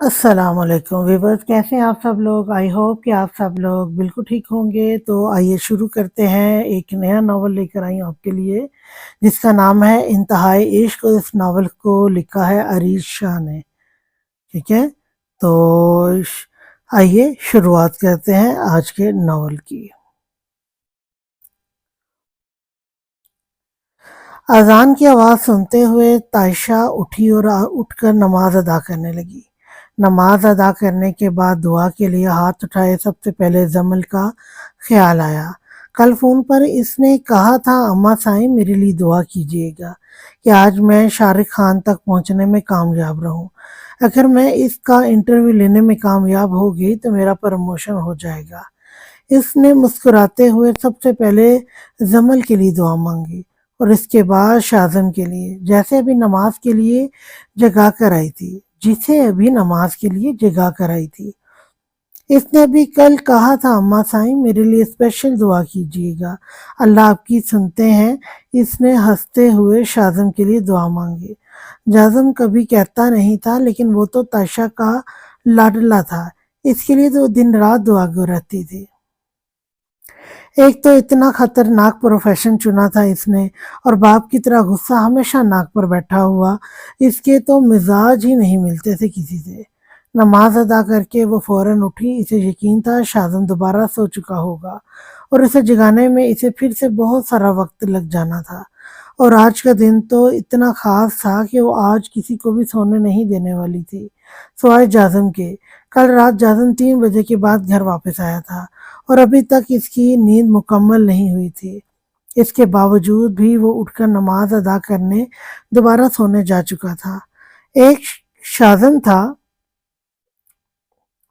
السلام علیکم ویورز، کیسے ہیں آپ سب لوگ؟ آئی ہوپ کہ آپ سب لوگ بالکل ٹھیک ہوں گے۔ تو آئیے شروع کرتے ہیں۔ ایک نیا ناول لے کر آئی ہوں آپ کے لیے جس کا نام ہے انتہائی عشق۔ اس ناول کو لکھا ہے عریض شاہ نے، ٹھیک ہے؟ تو آئیے شروعات کرتے ہیں آج کے ناول کی۔ اذان کی آواز سنتے ہوئے تائشہ اٹھی اور اٹھ کر نماز ادا کرنے لگی۔ نماز ادا کرنے کے بعد دعا کے لیے ہاتھ اٹھائے۔ سب سے پہلے زمل کا خیال آیا۔ کل فون پر اس نے کہا تھا اماں سائیں میرے لیے دعا کیجیے گا کہ آج میں شارق خان تک پہنچنے میں کامیاب رہوں۔ اگر میں اس کا انٹرویو لینے میں کامیاب ہو گئی تو میرا پروموشن ہو جائے گا۔ اس نے مسکراتے ہوئے سب سے پہلے زمل کے لیے دعا مانگی اور اس کے بعد شازم کے لیے، جیسے ابھی نماز کے لیے جگا کر آئی تھی جسے ابھی نماز کے لیے جگا کر آئی تھی۔ اس نے بھی کل کہا تھا اماں سائیں میرے لیے اسپیشل دعا کیجیے گا، اللہ آپ کی سنتے ہیں۔ اس نے ہنستے ہوئے شازم کے لیے دعا مانگی۔ جازم کبھی کہتا نہیں تھا لیکن وہ تو تائشہ کا لاڈلا تھا، اس کے لیے تو دن رات دعا گو رہتی تھی۔ ایک تو اتنا خطرناک پروفیشن چنا تھا اس نے، اور باپ کی طرح غصہ ہمیشہ ناک پر بیٹھا ہوا۔ اس کے تو مزاج ہی نہیں ملتے تھے کسی سے۔ نماز ادا کر کے وہ فوراً اٹھی۔ اسے یقین تھا شازم دوبارہ سو چکا ہوگا اور اسے جگانے میں اسے پھر سے بہت سارا وقت لگ جانا تھا۔ اور آج کا دن تو اتنا خاص تھا کہ وہ آج کسی کو بھی سونے نہیں دینے والی تھی سوائے جازم کے۔ کل رات جازم 3 بجے کے بعد گھر واپس آیا تھا اور ابھی تک اس کی نیند مکمل نہیں ہوئی تھی۔ اس کے باوجود بھی وہ اٹھ کر نماز ادا کرنے دوبارہ سونے جا چکا تھا۔ ایک شازم تھا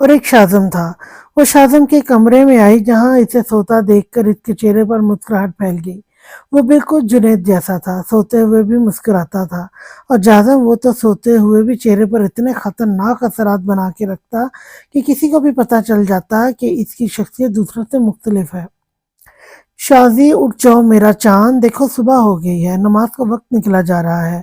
ایک شازم تھا۔ وہ شازم کے کمرے میں آئی جہاں اسے سوتا دیکھ کر اس کے چہرے پر مسکراہٹ پھیل گئی۔ وہ بالکل جنید جیسا تھا، سوتے ہوئے بھی مسکراتا تھا، اور جازم وہ تو سوتے ہوئے بھی چہرے پر اتنے خطرناک اثرات بنا کے رکھتا کہ کسی کو بھی پتہ چل جاتا کہ اس کی شخصیت دوسروں سے مختلف ہے۔ شازی اٹھ جاؤ میرا چاند، دیکھو صبح ہو گئی ہے، نماز کا وقت نکلا جا رہا ہے۔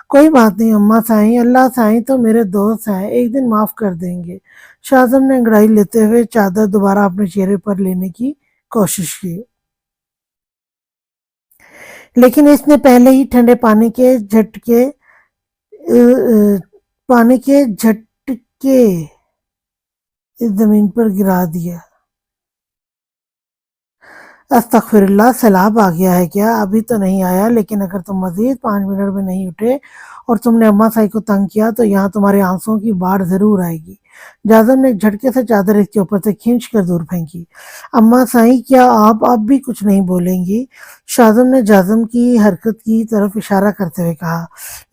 کوئی بات نہیں اماں سائیں، اللہ سائیں تو میرے دوست ہیں، ایک دن معاف کر دیں گے۔ شازم نے انگڑائی لیتے ہوئے چادر دوبارہ اپنے چہرے پر لینے کی کوشش کی، لیکن اس نے پہلے ہی ٹھنڈے پانی کے جھٹکے اس زمین پر گرا دیا۔ استغفر اللہ، سیلاب آ گیا ہے کیا؟ ابھی تو نہیں آیا، لیکن اگر تم مزید 5 منٹ میں نہیں اٹھے اور تم نے اماں سائی کو تنگ کیا تو یہاں تمہارے آنسوؤں کی باڑھ ضرور آئے گی۔ جازم نے ایک جھٹکے سے چادر اس کے اوپر سے کھینچ کر دور پھینکی۔ اماں سائیں کیا آپ اب بھی کچھ نہیں بولیں گی؟ شازم نے جازم کی حرکت کی طرف اشارہ کرتے ہوئے کہا۔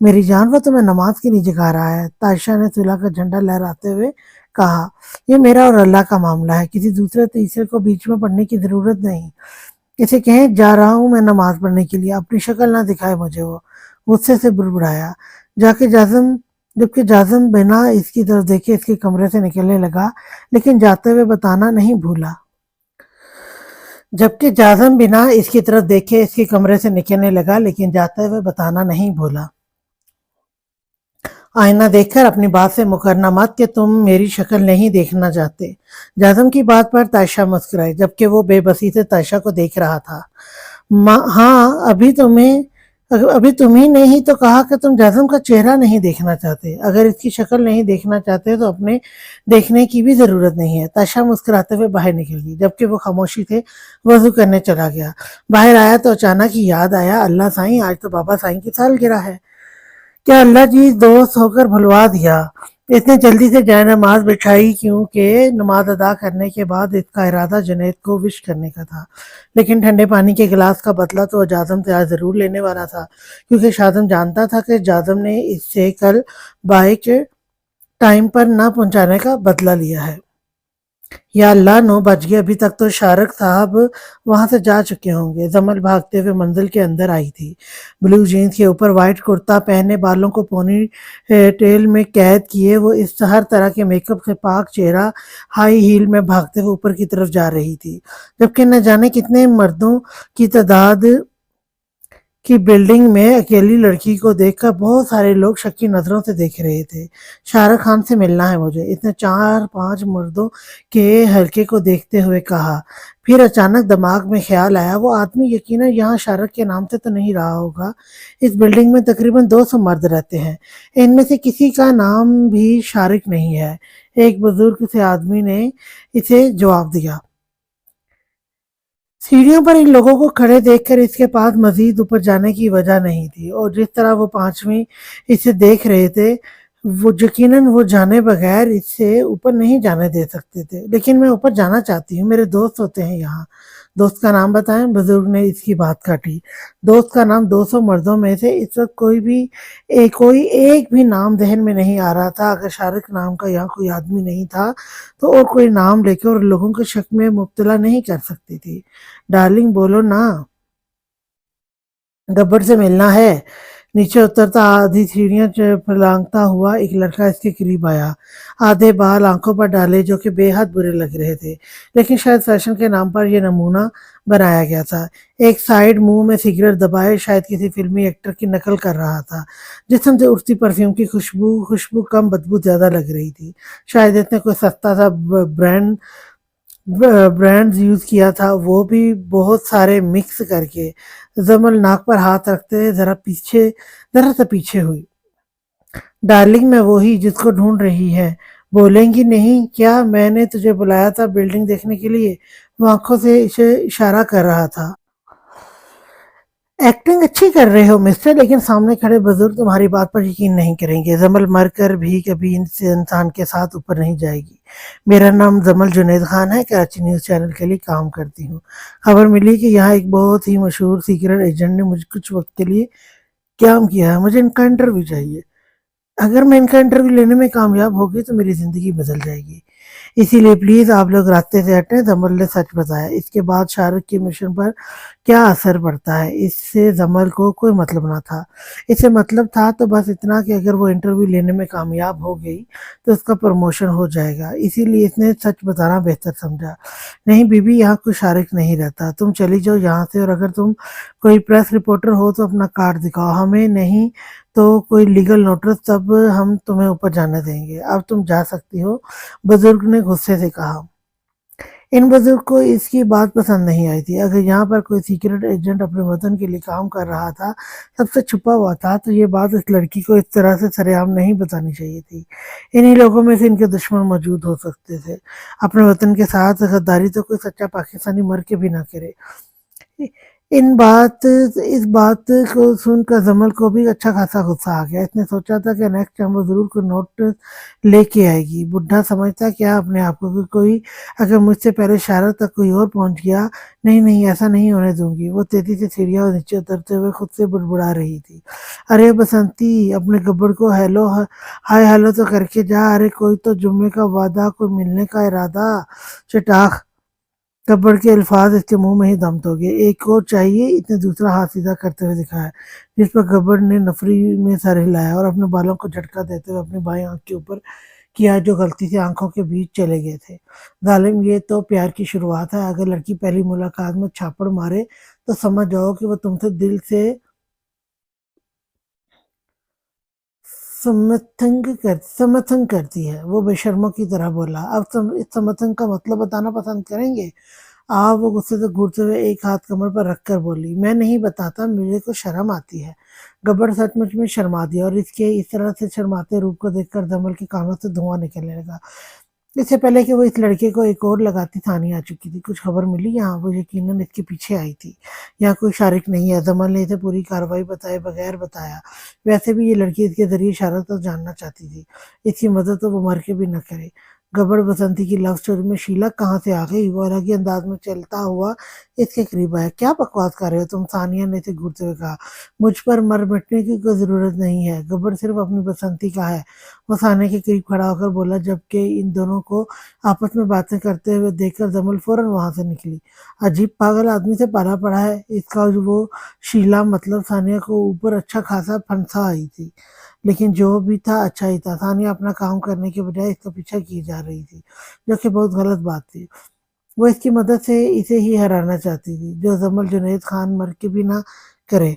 میری جان، وہ تمہیں نماز کے لیے جگا رہا ہے، تائشہ نے صلح کا جھنڈا لہراتے ہوئے کہا۔ یہ میرا اور اللہ کا معاملہ ہے، کسی دوسرے تیسرے کو بیچ میں پڑنے کی ضرورت نہیں۔ اسے کہیں جا رہا ہوں میں نماز پڑھنے کے لیے، اپنی شکل نہ دکھائے مجھے۔ وہ غصے سے بڑبڑایا۔ جبکہ جازم بنا اس کی طرف دیکھے اس کے کمرے سے نکلنے لگا، لیکن جاتے ہوئے بتانا نہیں بھولا۔ آئینہ دیکھ کر اپنی بات سے مکرنا مت کہ تم میری شکل نہیں دیکھنا چاہتے۔ جازم کی بات پر تائشہ مسکرائی، جبکہ وہ بے بسی سے تائشہ کو دیکھ رہا تھا۔ ہاں، ابھی تمہیں نے ہی تو کہا کہ تم جازم کا چہرہ نہیں دیکھنا چاہتے۔ اگر اس کی شکل نہیں دیکھنا چاہتے تو اپنے دیکھنے کی بھی ضرورت نہیں ہے۔ تائشہ مسکراتے ہوئے باہر نکل گئی، جبکہ وہ خاموشی سے وضو کرنے چلا گیا۔ باہر آیا تو اچانک ہی یاد آیا، اللہ سائیں آج تو بابا سائیں کی سالگرہ ہے، کیا اللہ جی دوست ہو کر بھلوا دیا؟ اس نے جلدی سے جائے نماز بچھائی، کیونکہ نماز ادا کرنے کے بعد اس کا ارادہ جنید کو وش کرنے کا تھا، لیکن ٹھنڈے پانی کے گلاس کا بدلہ تو جازم سے آج ضرور لینے والا تھا، کیونکہ شازم جانتا تھا کہ جازم نے اس سے کل بائک ٹائم پر نہ پہنچانے کا بدلہ لیا ہے۔ یا اللہ، 9 بج گئے، ابھی تک تو شارق صاحب وہاں سے جا چکے ہوں گے۔ زمل بھاگتے ہوئے منزل کے اندر آئی تھی، بلو جینز کے اوپر وائٹ کرتا پہنے، بالوں کو پونی ٹیل میں قید کیے وہ اس ہر طرح کے میک اپ سے پاک چہرہ ہائی ہیل میں بھاگتے ہوئے اوپر کی طرف جا رہی تھی، جبکہ نہ جانے کتنے مردوں کی تعداد कि बिल्डिंग में अकेली लड़की को देखकर बहुत सारे लोग शक की नजरों से देख रहे थे। शाहरुख खान से मिलना है मुझे, इसने चार पांच मर्दों के हल्के को देखते हुए कहा। फिर अचानक दिमाग में ख्याल आया, वो आदमी यकीनन यहाँ शाहरुख के नाम से तो नहीं रहा होगा। इस बिल्डिंग में तकरीबन 200 मर्द रहते हैं, इनमें से किसी का नाम भी शाहरुख नहीं है। एक बुजुर्ग से आदमी ने इसे जवाब दिया। सीढ़ियों पर इन लोगों को खड़े देखकर इसके पास मजीद ऊपर जाने की वजह नहीं थी, और जिस तरह वो पांचवी इसे देख रहे थे, वो यकीनन वो जाने बगैर इससे ऊपर नहीं जाने दे सकते थे। लेकिन मैं ऊपर जाना चाहती हूँ, मेरे दोस्त होते हैं यहाँ। दोस्त का नाम बताएं, बुजुर्ग ने इसकी बात काटी। दोस्त का नाम 200 मर्दों में से इस वक्त कोई एक भी नाम जहन में नहीं आ रहा था। अगर शाहरुख नाम का यहाँ कोई आदमी नहीं था तो और कोई नाम लेकर और लोगों को शक में मुब्तला नहीं कर सकती थी। डार्लिंग बोलो ना, गब्बर से मिलना है। नीचे उतरता आधी सीढ़ियां फलांगता हुआ एक लड़का इसके करीब आया, आधे बाल आंखों पर डाले जो कि बेहद बुरे लग रहे थे, लेकिन शायद फैशन के नाम पर यह नमूना बनाया गया था। एक साइड मुंह में सिगरेट दबाए शायद किसी फिल्मी एक्टर की नकल कर रहा था। जिसम से उठती परफ्यूम की खुशबू खुशबू कम, बदबू ज्यादा लग रही थी। शायद इसने कोई सस्ता सा ब्रांड्स यूज किया था, वो भी बहुत सारे मिक्स करके। जमल नाक पर हाथ रखते जरा सा पीछे हुई। डार्लिंग, मैं वही जिसको ढूंढ रही है। बोलेंगी नहीं क्या? मैंने तुझे बुलाया था बिल्डिंग देखने के लिए। वो आंखों से इसे इशारा कर रहा था। एक्टिंग अच्छी कर रहे हो मिस्टर, लेकिन सामने खड़े बुजुर्ग तुम्हारी बात पर यकीन नहीं करेंगे। जमल मर कर भी कभी इनसे इंसान के साथ ऊपर नहीं जाएगी। मेरा नाम जमल जुनेद खान है, कराची न्यूज़ चैनल के लिए काम करती हूँ। खबर मिली कि यहाँ एक बहुत ही मशहूर सीक्रेट एजेंट ने मुझे कुछ वक्त के लिए काम किया है। मुझे इनका इंटरव्यू चाहिए। अगर मैं इनका इंटरव्यू लेने में कामयाब हो गई तो मेरी ज़िंदगी बदल जाएगी। इसीलिए प्लीज़ आप लोग रास्ते से हटें। जमल ने सच बताया। इसके बाद शाहरुख के मिशन पर क्या असर पड़ता है, इससे जमल को कोई मतलब ना था। इससे मतलब था तो बस इतना कि अगर वो इंटरव्यू लेने में कामयाब हो गई तो उसका प्रमोशन हो जाएगा। इसीलिए इसने सच बताना बेहतर समझा। नहीं बीबी, यहाँ कोई शाहरुख नहीं रहता, तुम चली जाओ यहाँ से, और अगर तुम कोई प्रेस रिपोर्टर हो तो अपना कार्ड दिखाओ, हमें नहीं तो कोई लीगल नोटिस, तब हम तुम्हें ऊपर जाने देंगे। अब तुम जा सकती हो, बुजुर्ग ने गुस्से से कहा। इन बुजुर्ग को इसकी बात पसंद नहीं आई थी। अगर यहाँ पर कोई सीक्रेट एजेंट अपने वतन के लिए काम कर रहा था, सबसे छुपा हुआ था, तो ये बात इस लड़की को इस तरह से सरेआम नहीं बतानी चाहिए थी। इन्हीं लोगों में से इनके दुश्मन मौजूद हो सकते थे। अपने वतन के साथ गद्दारी तो कोई सच्चा पाकिस्तानी मर के भी ना करे। इस बात को सुनकर जमल को भी अच्छा खासा गुस्सा आ गया। इसने सोचा था कि नेक्स्ट टाइम वो जरूर कोई नोट लेके आएगी। बुढ़ा समझता क्या अपने आप को कि कोई अगर मुझसे पहले शाहरुख तक कोई और पहुंच गया। नहीं नहीं, ऐसा नहीं होने दूंगी। वो तेजी से सीढ़ियां और नीचे उतरते हुए खुद से बुड़बुड़ा रही थी। अरे बसंती, अपने गब्बर को हाय हेलो तो करके जा। अरे कोई तो जुम्मे का वादा, कोई मिलने का इरादा। चटाक गब्बर के अल्फाज इसके मुंह में ही दम तो गए। एक और चाहिए, इसने दूसरा हाथ सीधा करते हुए दिखाया, जिस पर गब्बर ने नफरी में सर हिलाया और अपने बालों को झटका देते हुए अपनी बाई आंख के ऊपर किया, जो गलती से आंखों के बीच चले गए थे। जालिम, ये तो प्यार की शुरुआत है। अगर लड़की पहली मुलाकात में छापड़ मारे तो समझ जाओ कि वो तुमसे दिल से समर्थन करती है। वो बेशर्मों की तरह बोला। अब तुम इस समर्थन का मतलब बताना पसंद करेंगे? वो गुस्से से घूरते हुए एक हाथ कमर पर रखकर बोली, मैं नहीं बताता, मुझे को शर्म आती है। गब्बर सचमुच में शर्मा दिया, और इसके इस तरह से शर्माते रूप को देखकर दमल के कानों से धुआं निकलने लगा। इससे पहले कि वो इस लड़के को एक और लगाती थानी आ चुकी थी। कुछ खबर मिली यहाँ, वो यकीनन इसके पीछे आई थी। यहाँ कोई शारिक नहीं है। जमल ने इसे पूरी कार्रवाई बताए बगैर बताया। वैसे भी ये लड़की इसके जरिए इशारा तो जानना चाहती थी। इसकी मदद तो वो मर के भी न करे। गब्बर बसंती की लव स्टोरी में शीला कहाँ से आ गई? वो अलग ही अंदाज में चलता हुआ इसके करीब आया। क्या बकवास कर रहे हो तुम? सानिया ने इसे घूरते हुए कहा। मुझ पर मर मिटने की कोई जरूरत नहीं है। गब्बर सिर्फ अपनी बसंती का है। वो सानिया के करीब खड़ा होकर बोला, जबकि इन दोनों को आपस में बातें करते हुए देखकर जमल फौरन वहां से निकली। अजीब पागल आदमी से पाला पड़ा है इसका। वो शीला मतलब सानिया को ऊपर अच्छा खासा फंसा आई थी। लेकिन जो भी था अच्छा ही था। सानिया अपना काम करने के बजाय इसका पीछा की जा रही थी, जो कि बहुत गलत बात थी। वो इसकी मदद से इसे ही हराना चाहती थी, जो जमल जुनेद खान मर के भी ना करे।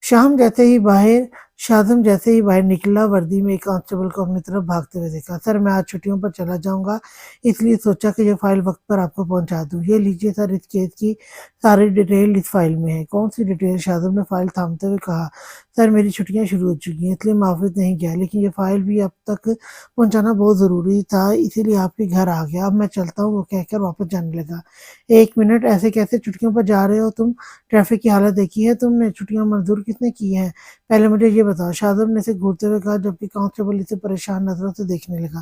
शाम जैसे ही बाहर शादम जैसे ही बाहर निकला, वर्दी में एक कांस्टेबल को अपनी तरफ भागते हुए देखा। सर, मैं आज छुट्टियों पर चला जाऊंगा, इसलिए सोचा कि ये फाइल वक्त पर आपको पहुंचा दूं। ये लीजिए सर, इस केस की सारी डिटेल इस फाइल में है। कौन सी डिटेल? शादम ने फाइल थामते हुए कहा। सर, मेरी छुट्टियां शुरू हो चुकी हैं, इसलिए मैं ऑफिस नहीं गया, लेकिन ये फाइल भी अब तक पहुंचाना बहुत जरूरी था, इसीलिए आपके घर आ गया। अब मैं चलता हूँ, वो कहकर वापस जाने लगा। एक मिनट, ऐसे कैसे छुट्टियों पर जा रहे हो तुम? ट्रैफिक की हालत देखी है तुमने? छुट्टियां मंजूर किसने की हैं? पहले मुझे ये बताओ, शादब ने इसे घूरते हुए कहा, जबकि कांस्टेबल इसे परेशान नजरों से देखने लगा।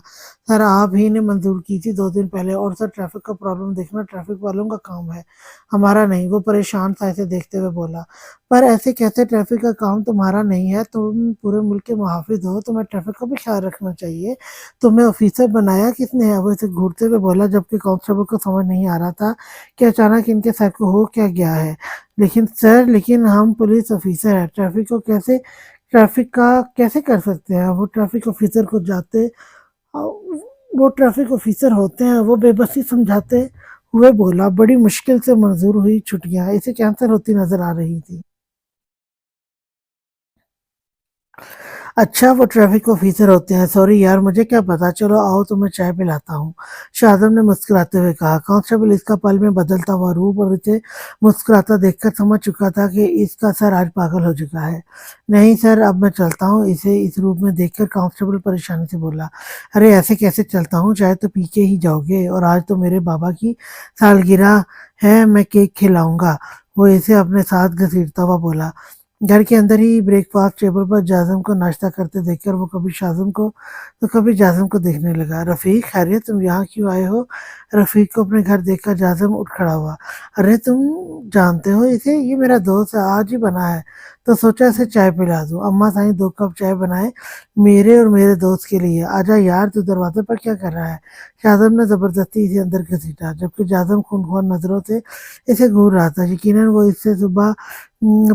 सर, आप ही ने मंजूर की थी 2 दिन पहले, और सर ट्रैफिक का प्रॉब्लम देखना ट्रैफिक वालों का काम है, हमारा नहीं। वो परेशान सा इसे देखते हुए बोला। पर ऐसे कैसे? ट्रैफिक का काम तुम्हारा नहीं है, तुम पूरे मुल्क के मुहाफिज हो, तुम्हें ट्रैफिक का भी ख्याल रखना चाहिए। तुम्हें ऑफिसर बनाया किसने है? वो इसे घूरते हुए बोला, जबकि कांस्टेबल को समझ नहीं आ रहा था कि अचानक इनके सर को हो क्या गया है। लेकिन सर, लेकिन हम पुलिस ऑफिसर हैं, ट्रैफिक का कैसे कर सकते हैं? वो ट्रैफिक ऑफिसर को जाते वो ट्रैफिक ऑफिसर होते हैं, वो बेबसी समझाते हुए बोला। बड़ी मुश्किल से मंजूर हुई छुट्टियां इसे कैंसिल होती नजर आ रही थी। अच्छा, वो ट्रैफिक ऑफिसर होते हैं? सॉरी यार, मुझे क्या पता। चलो आओ, तुम्हें चाय पिलाता हूँ, शादम ने मुस्कुराते हुए कहा। कांस्टेबल इसका पल में बदलता हुआ रूप और इसे मुस्कुराता देखकर समझ चुका था कि इसका सर आज पागल हो चुका है। नहीं सर, अब मैं चलता हूँ। इसे इस रूप में देखकर कांस्टेबल परेशानी से बोला। अरे ऐसे कैसे चलता हूँ? चाय तो पी के ही जाओगे, और आज तो मेरे बाबा की सालगिरह है, मैं केक खिलाऊंगा, वो इसे अपने साथ घसीटता हुआ बोला। घर के अंदर ही ब्रेकफास्ट टेबल पर जाजिम को नाश्ता करते देखकर वो कभी शाजिम को तो कभी जाजिम को देखने लगा। रफीक, खैरियत, तुम यहाँ क्यों आए हो? रफीक को अपने घर देखकर जाजिम उठ खड़ा हुआ। अरे तुम जानते हो इसे? ये मेरा दोस्त है, आज ही बना है, तो सोचा इसे चाय पिला दूं। अम्मा साईं 2 कप चाय बनाए, मेरे और मेरे दोस्त के लिए। आजा यार, तू दरवाजे पर क्या कर रहा है? शाजिम ने जबरदस्ती इसे अंदर घसीटा, जबकि जाजिम खूनख्वार नजरों से इसे घूर रहा था। यकीनन वो इससे सुबह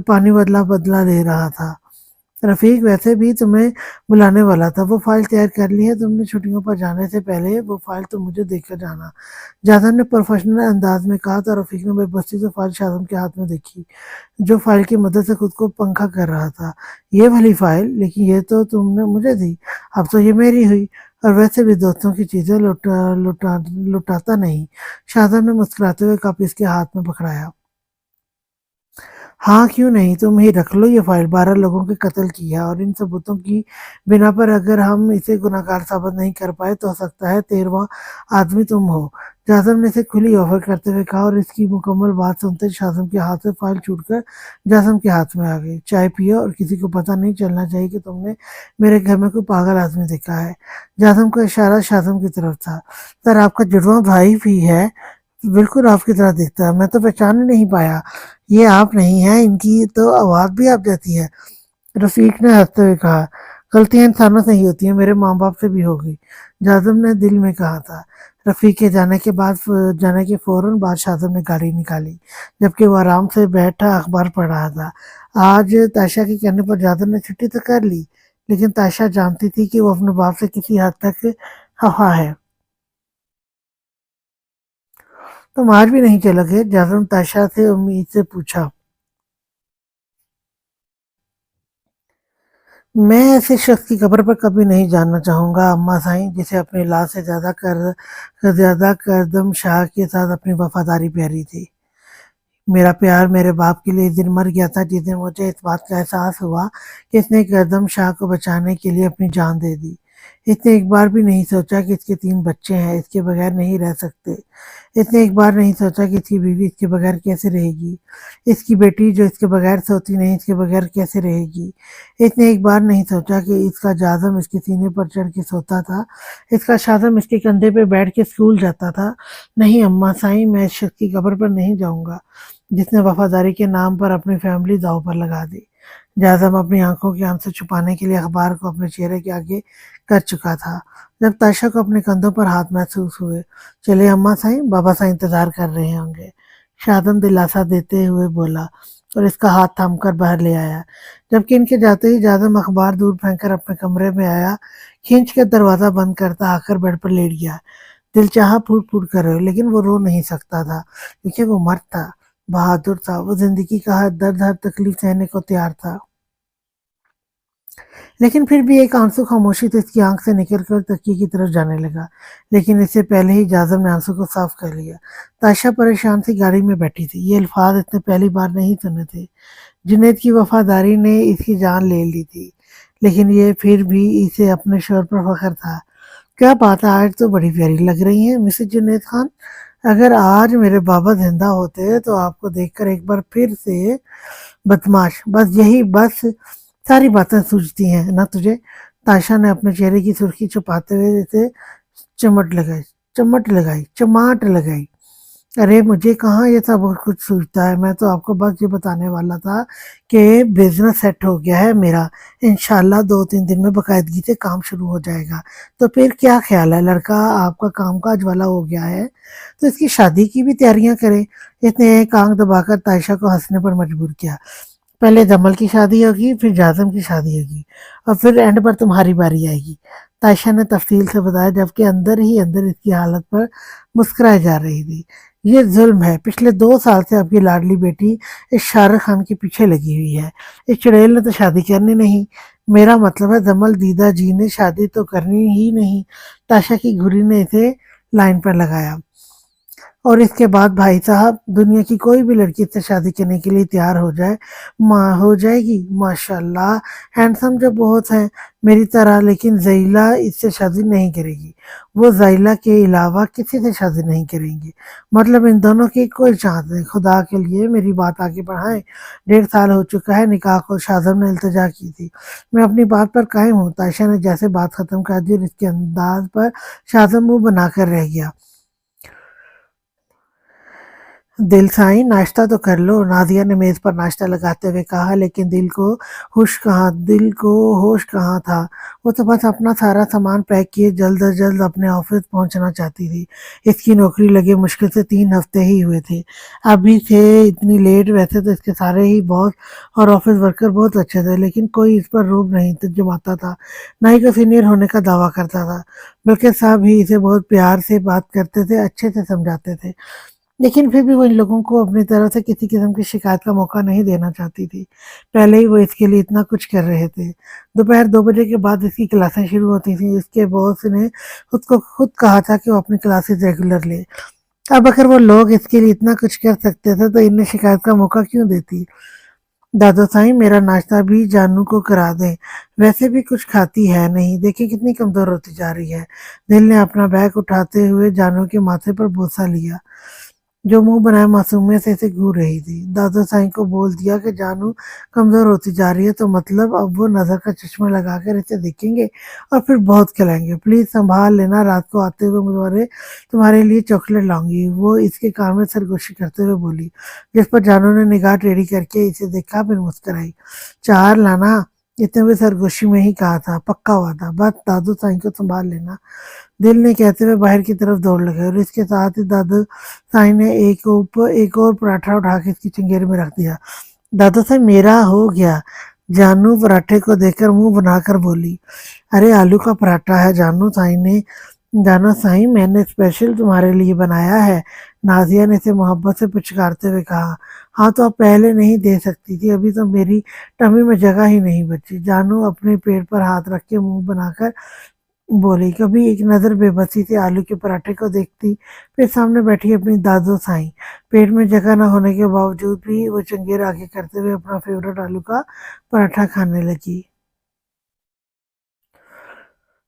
पानी बदला बदला ले रहा था। रफीक, वैसे भी तुम्हें बुलाने वाला था। वो फाइल तैयार कर ली है तुमने? छुट्टियों पर जाने से पहले वो फाइल तो मुझे देकर जाना, जादम ने प्रोफेशनल अंदाज में कहा। तो रफीक ने बेबसी से फाइल शादम के हाथ में देखी, जो फाइल की मदद से खुद को पंखा कर रहा था। ये वाली फाइल? लेकिन ये तो तुमने मुझे दी, अब तो ये मेरी हुई। और वैसे भी दोस्तों की चीजें लुटाता नहीं। शादम ने मुस्कुराते हुए कप इसके हाथ में पकड़ाया। हाँ, क्यों नहीं, तुम ही रख लो ये फाइल। 12 लोगों के कत्ल की है, और इन सबूतों की बिना पर अगर हम इसे गुनहगार साबित नहीं कर पाए, तो हो सकता है 13वां आदमी तुम हो। जाजिम ने इसे खुली ऑफर करते हुए कहा, और इसकी मुकम्मल बात सुनते शाजिम के हाथ से फाइल छूटकर जाजिम के हाथ में आ गई। चाय पियो, और किसी को पता नहीं चलना चाहिए कि तुमने मेरे घर में कोई पागल आदमी देखा है। जाजिम का इशारा शाजिम की तरफ था। सर, आपका जुड़वा भाई भी है, बिल्कुल आपकी तरह दिखता है, मैं तो पहचान ही नहीं पाया। ये आप नहीं हैं, इनकी तो आवाज भी आप जैसी है, रफीक ने हंसते हुए कहा। गलतियां इंसानों से ही होती हैं, मेरे माँ बाप से भी हो गई, जाजिम ने दिल में कहा था। रफीक के जाने के फौरन बाद शाजिम ने गाड़ी निकाली, जबकि वो आराम से बैठा अखबार पढ़ रहा था। आज ताशा के कहने पर जाजिम ने छुट्टी तो कर ली, लेकिन ताशा जानती थी कि वो अपने बाप से किसी हद तक खफा है। तुम आज भी नहीं चलोगे? जाजिम ताशा से उम्मीद से पूछा। मैं ऐसे शख्स की कब्र पर कभी नहीं जानना चाहूंगा अम्मा साईं, जिसे अपनी लाश से ज्यादा करदम शाह के साथ अपनी वफादारी प्यारी थी। मेरा प्यार मेरे बाप के लिए इस दिन मर गया था, जिस दिन मुझे इस बात का एहसास हुआ कि इसने करदम शाह को बचाने के लिए अपनी जान दे दी। इसने एक बार भी नहीं सोचा कि इसके 3 बच्चे हैं, इसके बगैर नहीं रह सकते। इसने एक बार नहीं सोचा कि इसकी बीवी इसके बगैर कैसे रहेगी। इसकी बेटी जो इसके बगैर सोती नहीं, इसके बगैर कैसे रहेगी। इसने एक बार नहीं सोचा कि इसका जाजम इसके सीने पर चढ़ के सोता था, इसका शाजम इसके कंधे पे बैठ के स्कूल जाता था। नहीं अम्मा साईं, मैं इस शख्स की कब्र पर नहीं जाऊंगा, जिसने वफादारी के नाम पर अपनी फैमिली दांव पर लगा दी। जाजम अपनी आंखों के आंसू छुपाने के लिए अखबार को अपने चेहरे के आगे कर चुका था, जब ताशा को अपने कंधों पर हाथ महसूस हुए। चले अम्मा साईं, बाबा साईं इंतजार कर रहे होंगे, शादम दिलासा देते हुए बोला, और इसका हाथ थाम कर बाहर ले आया। जबकि इनके जाते ही जादम अखबार दूर फेंक कर अपने कमरे में आया, खींच कर दरवाजा बंद करता आकर बेड पर लेट गया। दिल चाहा फूट फूट कर रोए, लेकिन वो रो नहीं सकता था, क्योंकि वो मर्द था, बहादुर था, वो जिंदगी का हर दर्द हर तकलीफ सहने को तैयार था। لیکن پھر بھی ایک آنسو خاموشی تو اس کی آنکھ سے نکل کر تکیے کی طرف جانے لگا، لیکن اس سے پہلے ہی جازم نے آنسو کو صاف کر لیا۔ تائشہ پریشان سی گاڑی میں بیٹھی تھی، یہ الفاظ اس نے پہلی بار نہیں سنے تھے۔ جنید کی وفاداری نے اس کی جان لے لی تھی، لیکن یہ پھر بھی اسے اپنے شوہر پر فخر تھا۔ کیا بات ہے، آج تو بڑی پیاری لگ رہی ہیں مسز جنید خان۔ اگر آج میرے بابا زندہ ہوتے تو آپ کو دیکھ کر ایک بار پھر سے بدماش، بس یہی بس ساری باتیں سوچتی ہیں نا تجھے؟ تائشہ نے اپنے چہرے کی سرخی چھپاتے ہوئے اسے چماٹ لگائی۔ ارے مجھے کہاں یہ سب کچھ سوچتا ہے، میں تو آپ کو بس یہ بتانے والا تھا کہ بزنس سیٹ ہو گیا ہے میرا، انشاءاللہ 2-3 دن میں باقاعدگی سے کام شروع ہو جائے گا۔ تو پھر کیا خیال ہے، لڑکا آپ کا کام کاج والا ہو گیا ہے تو اس کی شادی کی بھی تیاریاں کریں۔ اس نے ایک آنکھ دبا کر تائشہ کو ہنسنے پر مجبور کیا۔ پہلے جمل کی شادی ہوگی، پھر جازم کی شادی ہوگی، اور پھر اینڈ پر تمہاری باری آئے گی، تائشہ نے تفصیل سے بتایا، جبکہ اندر ہی اندر اس کی حالت پر مسکرائے جا رہی تھی۔ یہ ظلم ہے، پچھلے 2 سال سے آپ کی لاڈلی بیٹی اس شاہ رخ خان کے پیچھے لگی ہوئی ہے، اس چڑیل نے تو شادی کرنی نہیں۔ میرا مطلب ہے جمل دیدہ جی نے شادی تو کرنی ہی نہیں۔ تائشہ کی گھری نے اسے لائن پر لگایا۔ اور اس کے بعد بھائی صاحب، دنیا کی کوئی بھی لڑکی سے شادی کرنے کے لیے تیار ہو جائے، ماں ہو جائے گی، ماشاء اللہ ہینڈسم جو بہت ہیں میری طرح، لیکن زائلہ اس سے شادی نہیں کرے گی، وہ زائلہ کے علاوہ کسی سے شادی نہیں کریں گی۔ مطلب ان دونوں کی کوئی چانس نہیں، خدا کے لیے میری بات آگے بڑھائیں۔ 1.5 سال ہو چکا ہے نکاح کو، شازم نے التجا کی تھی۔ میں اپنی بات پر قائم ہوں، تائشہ نے جیسے بات ختم کر دی اور اس کے انداز پر شازم منہ بنا کر رہ گیا۔ دل سائیں ناشتہ تو کر لو، نازیہ نے میز پر ناشتہ لگاتے ہوئے کہا، لیکن دل کو ہوش کہاں تھا۔ وہ تو بس اپنا سارا سامان پیک کیے جلد از جلد اپنے آفس پہنچنا چاہتی تھی۔ اس کی نوکری لگے مشکل سے 3 ہفتے ہی ہوئے تھے، ابھی سے اتنی لیٹ۔ ویسے تو اس کے سارے ہی باس اور آفس ورکر بہت اچھے تھے، لیکن کوئی اس پر روب نہیں جماتا تھا، نہ ہی کوئی سینئر ہونے کا دعویٰ کرتا تھا، بلکہ سب ہی اسے بہت پیار سے بات کرتے تھے، اچھے سے سمجھاتے تھے۔ لیکن پھر بھی وہ ان لوگوں کو اپنی طرف سے کسی قسم کی شکایت کا موقع نہیں دینا چاہتی تھی، پہلے ہی وہ اس کے لیے اتنا کچھ کر رہے تھے۔ دوپہر 2 بجے کے بعد اس کی کلاسیں شروع ہوتی تھیں، اس کے باس نے خود کہا تھا کہ وہ اپنی کلاسز ریگولر لے۔ اب اگر وہ لوگ اس کے لیے اتنا کچھ کر سکتے تھے تو انہیں شکایت کا موقع کیوں دیتی؟ دادا سائیں میرا ناشتہ بھی جانو کو کرا دیں، ویسے بھی کچھ کھاتی ہے نہیں، دیکھیں کتنی کمزور ہوتی جا رہی ہے۔ دل نے اپنا بیگ اٹھاتے ہوئے جانو کے ماتھے پر بوسہ لیا، جو منہ بنائے معصومیت سے اسے گھور رہی تھی۔ دادا سائیں کو بول دیا کہ جانو کمزور ہوتی جا رہی ہے تو مطلب اب وہ نظر کا چشمہ لگا کر اسے دیکھیں گے اور پھر بہت کھلائیں گے۔ پلیز سنبھال لینا، رات کو آتے ہوئے تمہارے لیے چاکلیٹ لاؤں گی، وہ اس کے کان میں سرگوشی کرتے ہوئے بولی، جس پر جانو نے نگاہ ٹیڑھی کر کے اسے دیکھا، پھر مسکرائی۔ 4 لانا، اتنے بھی سرگوشی میں ہی کہا تھا، پکا ہوا تھا، بس دادو سائیں کو سنبھال لینا، دل نے کہتے ہوئے باہر کی طرف دوڑ لگے، اور اس کے ساتھ ہی دادو سائیں نے ایک اور پراٹھا اٹھا کے اس کی چنگیری میں رکھ دیا۔ دادا سائیں میرا ہو گیا، جانو پراٹھے کو دیکھ کر منہ بنا کر بولی۔ ارے آلو کا پراٹھا ہے جانو سائیں میں نے اسپیشل تمہارے لیے بنایا ہے، نازیہ نے اسے محبت سے پچکارتے ہوئے کہا۔ ہاں تو اب پہلے نہیں دے سکتی تھی، ابھی تو میری ٹمی میں جگہ ہی نہیں بچی، جانو اپنے پیٹ پر ہاتھ رکھ کے منہ بنا کر بولی۔ کبھی ایک نظر بے بسی سے آلو کے پراٹھے کو دیکھتی، پھر سامنے بیٹھی اپنی دادو سائیں، پیٹ میں جگہ نہ ہونے کے باوجود بھی وہ چنگیر آگے کرتے ہوئے اپنا فیوریٹ آلو کا پراٹھا کھانے لگی۔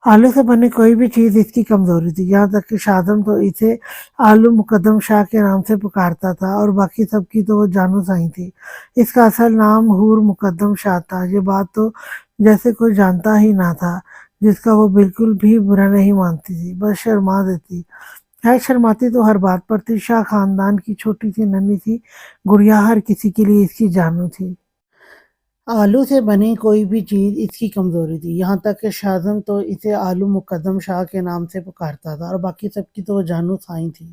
آلو سے بنی کوئی بھی چیز اس کی کمزوری تھی، یہاں تک کہ شازم تو اسے آلو مقدم شاہ کے نام سے پکارتا تھا، اور باقی سب کی تو وہ جانو سائیں تھی۔ اس کا اصل نام حور مقدم شاہ تھا، یہ بات تو جیسے کوئی جانتا ہی نہ تھا، جس کا وہ بالکل بھی برا نہیں مانتی تھی، بس شرما دیتی ہے۔ شرماتی تو ہر بات پر تھی، شاہ خاندان کی چھوٹی سی ننھی سی گڑیا ہر کسی کے لیے اس کی جانو تھی۔ آلو سے بنی کوئی بھی چیز اس کی کمزوری تھی، یہاں تک کہ شازم تو اسے آلو مقدم شاہ کے نام سے پکارتا تھا، اور باقی سب کی تو وہ جانو سائیں تھی۔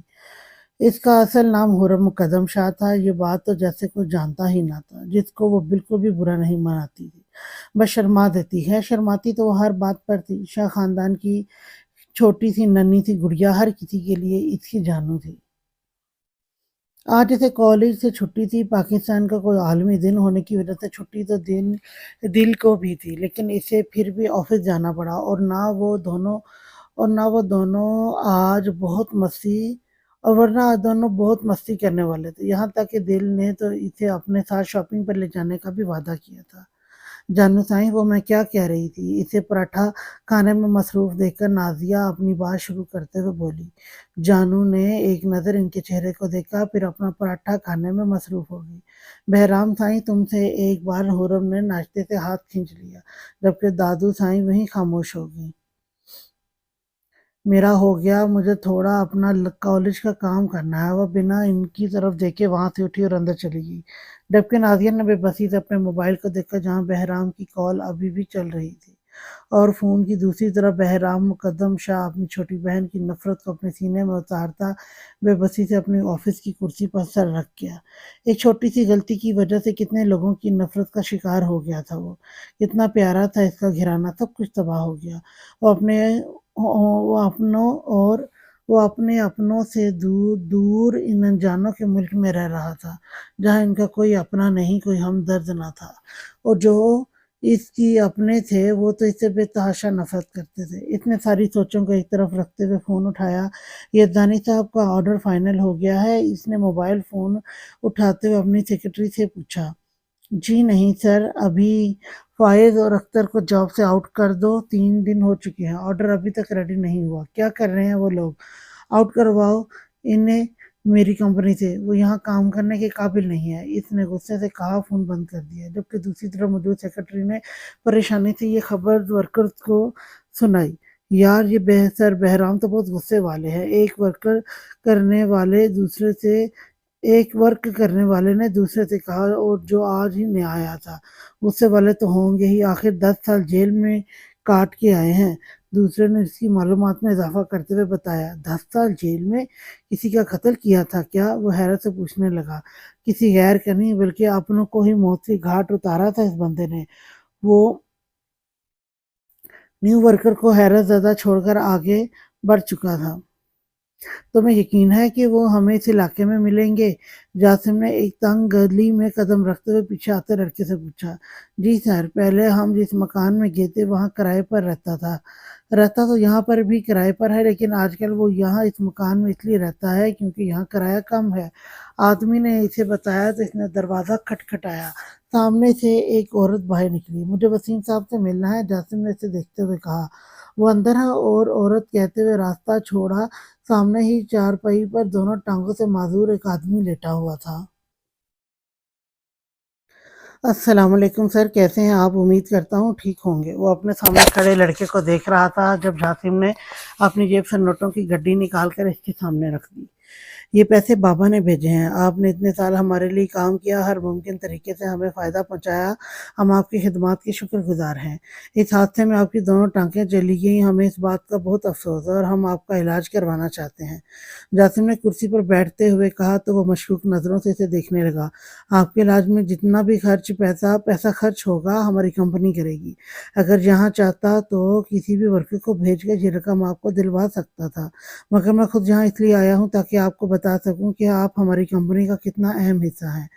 اس کا اصل نام حرم مقدم شاہ تھا، یہ بات تو جیسے کوئی جانتا ہی نہ تھا، جس کو وہ بالکل بھی برا نہیں مناتی تھی، بس شرما دیتی ہے۔ شرماتی تو وہ ہر بات پر تھی، شاہ خاندان کی چھوٹی سی ننھی سی گڑیا ہر کسی کے لیے اس کی جانو تھی۔ आज जैसे कॉलेज से छुट्टी थी, पाकिस्तान का कोई आलमी दिन होने की वजह से छुट्टी तो दिल को भी थी, लेकिन इसे फिर भी ऑफिस जाना पड़ा। और ना वो दोनों आज बहुत मस्ती और वरना आज दोनों बहुत मस्ती करने वाले थे। यहाँ तक कि दिल ने तो इसे अपने साथ शॉपिंग पर ले जाने का भी वादा किया था। जानू साईं, वो मैं क्या कह रही थी, इसे पराठा खाने में मसरूफ देखकर नाजिया अपनी बात शुरू करते हुए बोली। जानू ने एक नज़र इनके चेहरे को देखा, फिर अपना पराठा खाने में मसरूफ हो गई। बहराम साईं, तुमसे एक बार हुर्रम ने नाश्ते से हाथ खींच लिया, जबकि दादू साईं वहीं खामोश हो गई। मेरा हो गया, मुझे थोड़ा अपना कॉलेज का काम करना है। वह बिना इनकी तरफ देखे वहां से उठी और अंदर चली गई, जबकि नादिया ने बेबसी से अपने मोबाइल को देखा, जहां बहराम की कॉल अभी भी चल रही थी। और फोन की दूसरी तरफ बहराम मुकद्दम शाह अपनी छोटी बहन की नफरत को अपने सीने में उतारता बेबसी से अपनी ऑफिस की कुर्सी पर सर रख गया। एक छोटी सी गलती की वजह से कितने लोगों की नफरत का शिकार हो गया था वो। कितना प्यारा था इसका घराना, सब कुछ तबाह हो गया। वो अपने वो अपनों और वो अपने अपनों से दूर दूर इन अनजानों के मुल्क में रह रहा था, जहाँ इनका कोई अपना नहीं, कोई हमदर्द ना था। और जो इसकी अपने थे वो तो इससे बेतहाशा नफरत करते थे। इतने सारी सोचों को एक तरफ रखते हुए फ़ोन उठाया। ये दानी साहब का ऑर्डर फाइनल हो गया है, इसने मोबाइल फ़ोन उठाते हुए अपनी सेक्रेटरी से पूछा। जी नहीं सर, अभी फ़ाइज़ और अख्तर को जॉब से आउट कर दो, 3 दिन हो चुके हैं, ऑर्डर अभी तक रेडी नहीं हुआ। क्या कर रहे हैं वो लोग? आउट करवाओ इन्हें मेरी कंपनी से, वो यहाँ काम करने के काबिल नहीं है, इसने गुस्से से कहा। फ़ोन बंद कर दिया, जबकि दूसरी तरफ मौजूद सेक्रेटरी ने परेशानी से ये खबर वर्कर्स को सुनाई। यार, ये सर बहराम तो बहुत गुस्से वाले हैं। करने वाले दूसरे से एक वर्क करने वाले ने दूसरे से कहा, और जो आज ही नया आया था। गुस्से वाले तो होंगे ही, आखिर 10 साल जेल में काट के आए हैं। दूसरे ने इसकी मालूमात में इजाफा करते हुए बताया। 10 साल जेल में? किसी का कत्ल किया था क्या? वो हैरत से पूछने लगा। किसी गैर का नहीं, बल्कि अपनों को ही मौत के घाट उतारा था इस बंदे ने। वो न्यू वर्कर को हैरत ज़्यादा छोड़कर आगे बढ़ चुका था। तुम्हें यकीन है कि वो हमें इस इलाके में मिलेंगे? जासिम ने एक तंग गली में कदम रखते हुए पीछे आते लड़के से पूछा। जी सर, पहले हम जिस मकान में गए थे वहाँ किराए पर रहता था। रहता तो यहाँ पर भी किराए पर है, लेकिन आजकल वो यहाँ इस मकान में इसलिए रहता है क्योंकि यहाँ किराया कम है। आदमी ने इसे बताया तो इसने दरवाज़ा खटखटाया। सामने से एक औरत बाहर निकली। मुझे वसीम साहब से मिलना है, जासिम ने इसे देखते हुए कहा। वो अंदर है, और औरत कहते हुए रास्ता छोड़ा। सामने ही चारपाई पर दोनों टांगों से माजूर एक आदमी लेटा हुआ था। अस्सलाम वालेकुम सर, कैसे हैं आप? उम्मीद करता हूँ ठीक होंगे। वो अपने सामने खड़े लड़के को देख रहा था जब जासिम ने अपनी जेब से नोटों की गड्डी निकाल कर इसके सामने रख दी। ये पैसे बाबा ने भेजे हैं। आपने इतने साल हमारे लिए काम किया, हर मुमकिन तरीके से हमें फ़ायदा पहुँचाया। हम आपकी खिदमत के शुक्रगुजार हैं। इस हादसे में आपकी दोनों टाँगें चली गईं, हमें इस बात का बहुत अफ़सोस है और हम आपका इलाज करवाना चाहते हैं। जासिम ने कुर्सी पर बैठते हुए कहा तो वो मशकूक नज़रों से इसे देखने लगा। आपके इलाज में जितना भी पैसा खर्च होगा, हमारी कंपनी करेगी। अगर यहाँ चाहता तो किसी भी वर्कर को भेज कर ये रकम आपको दिलवा सकता था, मगर मैं खुद यहाँ इसलिए आया हूँ ताकि आपको बता सकूँ कि आप हमारी कंपनी का कितना अहम हिस्सा हैं।